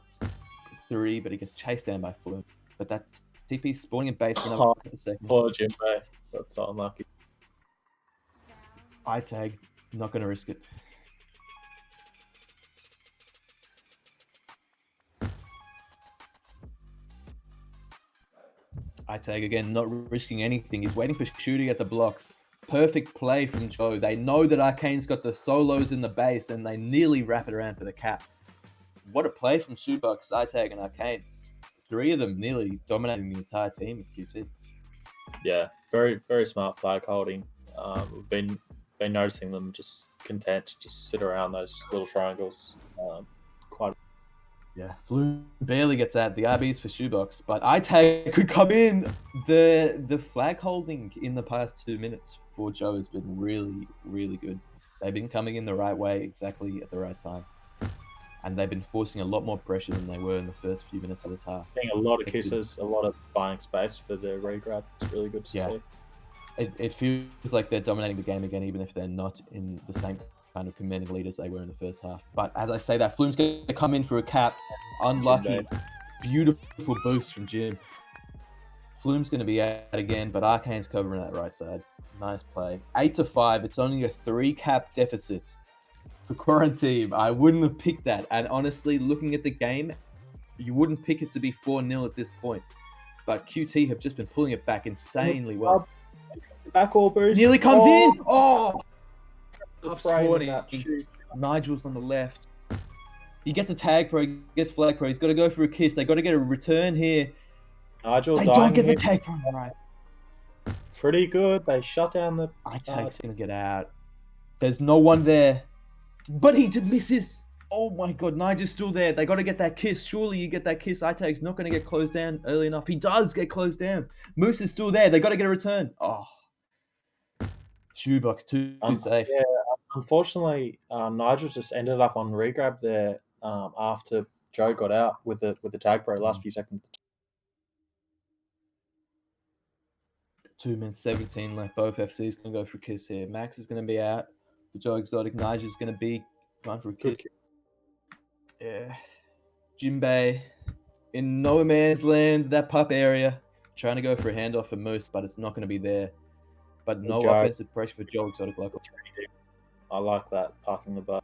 3, but he gets chased down by Flume. But that TP spawning in base for another couple seconds. Poor Jinbei. That's so unlucky. I tag. Not going to risk it. I tag again, not risking anything. He's waiting for Shu to get the blocks. Perfect play from Joe. They know that Arcane's got the solos in the base, and they nearly wrap it around for the cap. What a play from Shoebox, iTag, and Arcane. 3 of them nearly dominating the entire team of QT. Yeah, very, very smart flag holding. We've been noticing them just content to just sit around those little triangles. Yeah, Flume barely gets out. The RBs for Shoebox, but iTag could come in. The flag holding in the past 2 minutes for Joe has been really, really good. They've been coming in the right way, exactly at the right time. And they've been forcing a lot more pressure than they were in the first few minutes of this half. Getting a lot of kisses, a lot of buying space for the regrab. It's really good to see. It feels like they're dominating the game again, even if they're not in the same kind of commanding lead as they were in the first half. But as I say that, Flume's going to come in for a cap. Unlucky. Beautiful boost from Jim. Flume's going to be out again, but Arcane's covering that right side. Nice play. 8-5. It's only a 3 cap deficit for Quaranteam. I wouldn't have picked that. And honestly, looking at the game, you wouldn't pick it to be 4-0 at this point. But QT have just been pulling it back insanely well. Back all boost. Nearly comes in. Oh! The Nigel's on the left. He gets a tag pro, he gets flag pro. He's got to go for a kiss. They got to get a return here. Nigel they don't get the tag pro right. Pretty good. They shut down the. iTag's going to get out. There's no one there. But he just misses. Oh my god, Nigel's still there. They got to get that kiss. Surely you get that kiss. iTag's not going to get closed down early enough. He does get closed down. Moose is still there. They got to get a return. Oh. Shoebox too safe. Yeah, unfortunately, Nigel just ended up on regrab there after Joe got out with the tag pro last few seconds. 2 minutes 17 left. Both FC's going to go for a kiss here. Max is going to be out. The Joe Exotic Nigel's going to be going for a kick. Yeah. Jinbei in no man's land, that pup area, trying to go for a handoff for Moose, but it's not going to be there. But no Joe. offensive pressure for Joe Exotic. Like, I like that, parking the bus.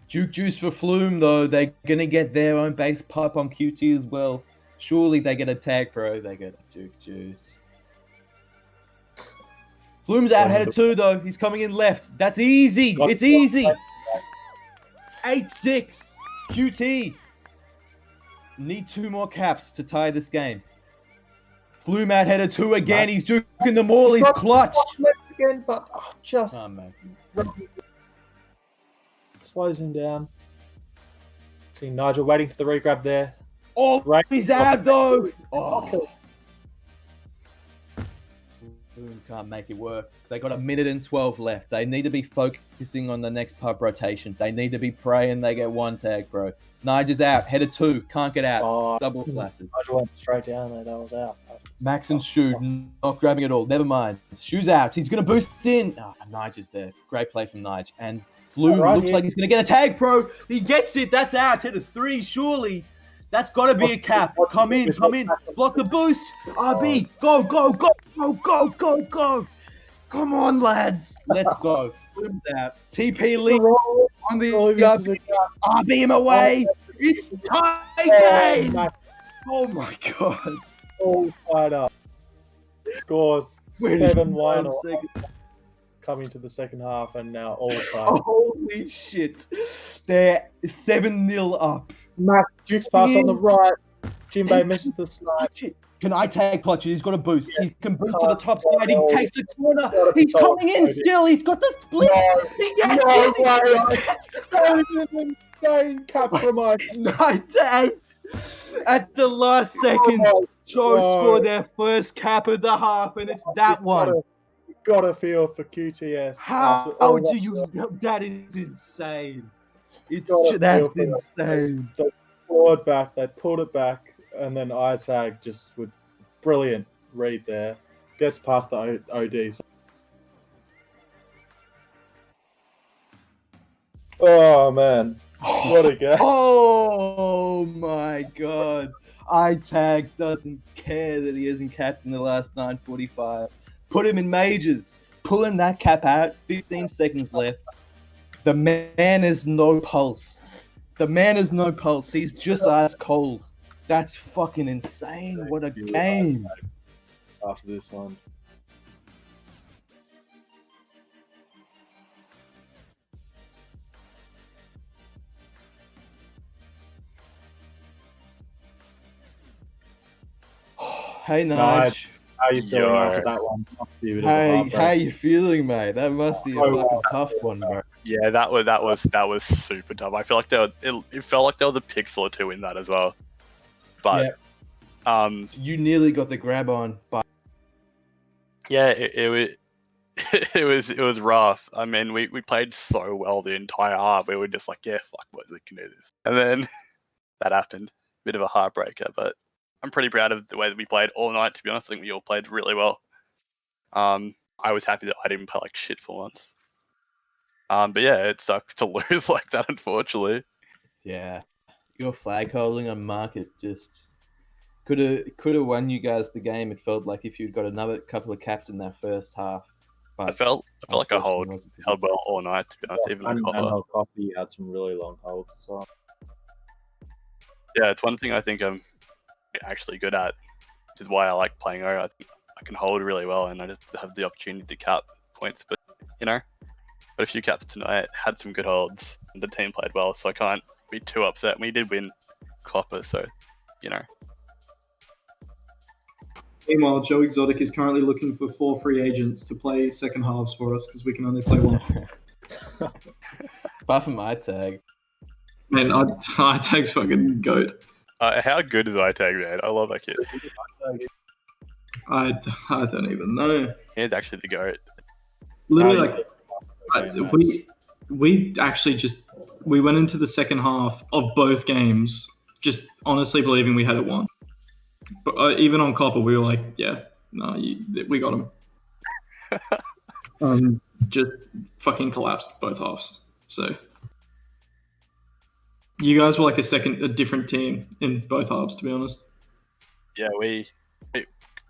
Duke Juice for Flume, though. They're going to get their own base pup on QT as well. Surely they get a tag pro. They get a Duke Juice. Flume's out headed 2, though. He's coming in left. That's easy. It's easy. 8-6. QT. Need 2 more caps to tie this game. Flume out headed 2 again. He's duking them all. He's clutch. Again, but just man. Slows him down. See Nigel waiting for the regrab there. Oh, Right. he's out though. Oh. Flume can't make it work. They got 1 minute and 12 left. They need to be focusing on the next pub rotation. They need to be praying they get 1 tag, bro. Nigel's out. Headed 2. Can't get out. Oh, Double flaccid. Nigel went straight down there. That was out. Max and Shu not grabbing it all. Never mind. Shu's out. He's going to boost in. Oh, Nigel's there. Great play from Nige. And Flume looks like he's going to get a tag, pro. He gets it. That's out. Hit a 3, surely. That's got to be a cap. Come in. Block the boost. RB. Go. Come on, lads. Let's go. Flume's out. TP lead on the RB him away. It's tie game. Oh, my God. All fired up. Scores 7-1 coming to the second half, and now all time. Holy shit. They're 7-0 up. Max Duke's pass on the right. Jinbei misses the snipe. Can I tag Clutch? He's got a boost. He can boost to the top side. He takes the corner. He's coming in still. He's got the split. Insane compromise. 9-8. At the last second, Joe scored their first cap of the half, and it's that one. Got a feel for QTS. How do you? That is insane. That's insane. They clawed back. They pulled it back, and then iTag just with brilliant read there gets past the OD. Oh man, what a game! Oh my God. iTag doesn't care that he isn't capped in the last 9:45. Put him in majors. Pulling that cap out. 15 seconds left. The man has no pulse. He's just ice cold. That's fucking insane. What a game. After this one. Hey, Nige. How you feeling after that one? How you feeling, mate? That must be a fucking tough one, bro. Yeah, that was super tough. I feel like it felt like there was a pixel or 2 in that as well. But you nearly got the grab on, but yeah, it was rough. I mean, we played so well the entire half. We were just like, yeah, fuck, boys, we can do this. And then that happened. Bit of a heartbreaker, but I'm pretty proud of the way that we played all night, to be honest. I think we all played really well. I was happy that I didn't play like shit for once. But yeah, it sucks to lose like that, unfortunately. Yeah. Your flag holding on market just could have won you guys the game. It felt like if you'd got another couple of caps in that first half. But I felt like I held well all night, to be honest, even and the Coffee had some really long holds as well. Yeah, it's one thing I think I'm actually good at, which is why I like playing O. I think I can hold really well, and I just have the opportunity to cap points. But got a few caps tonight, had some good holds, and the team played well, so I can't be too upset. We did win Copper, so Meanwhile, Joe Exotic is currently looking for 4 free agents to play second halves for us because we can only play 1. Apart from iTag. Man, iTag's fucking goat. How good is iTag, man? I love that kid. I don't even know. He's actually the goat. Literally, we actually we went into the second half of both games just honestly believing we had it won. but even on Copper, we were like, yeah, no, we got him. Just fucking collapsed both halves. So you guys were like a different team in both halves, to be honest. Yeah,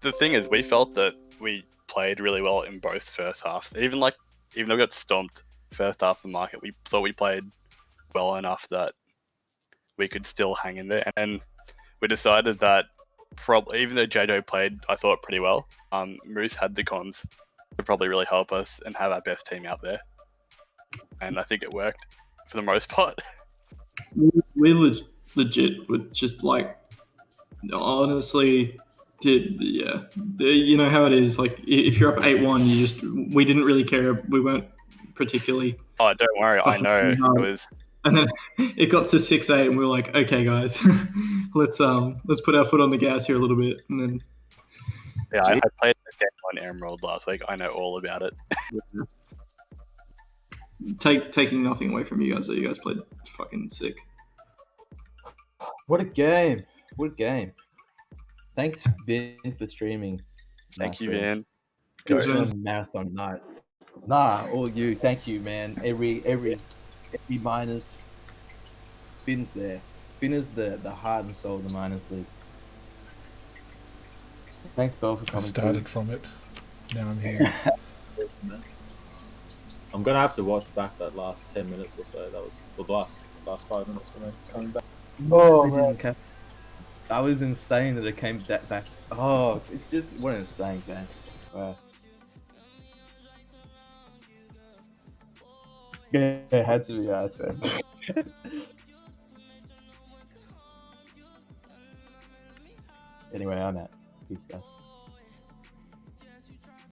the thing is, we felt that we played really well in both first halves. Even though we got stomped first half of the market, we thought we played well enough that we could still hang in there. And we decided that probably, even though JJ played, I thought pretty well, Moose had the cons to probably really help us and have our best team out there. And I think it worked for the most part. We legit were just like, honestly, you know how it is. Like if you're up 8-1, we didn't really care. We weren't particularly. Oh, don't worry, I know it was. And then it got to 6-8, and we were like, okay, guys, let's put our foot on the gas here a little bit, and then. Yeah, I played the game on Emerald last week. I know all about it. Taking nothing away from you guys, so you guys played fucking sick. What a game! What a game! Thanks, Vin, for streaming. Thank you, Vin. Cheers, man. Marathon night. Nah, all you. Thank you, man. Every minus. Fin's there. Finn is the heart and soul of the miners league. Thanks, Bell, for I coming. started from it. Now I'm here. I'm gonna have to watch back that last 10 minutes or so. That was the last 5 minutes for me coming back. Oh man, that was insane that it came that. Oh, it's just what an insane game. Wow. Yeah, it had to be. I'd say. Anyway, I'm out. Peace, guys.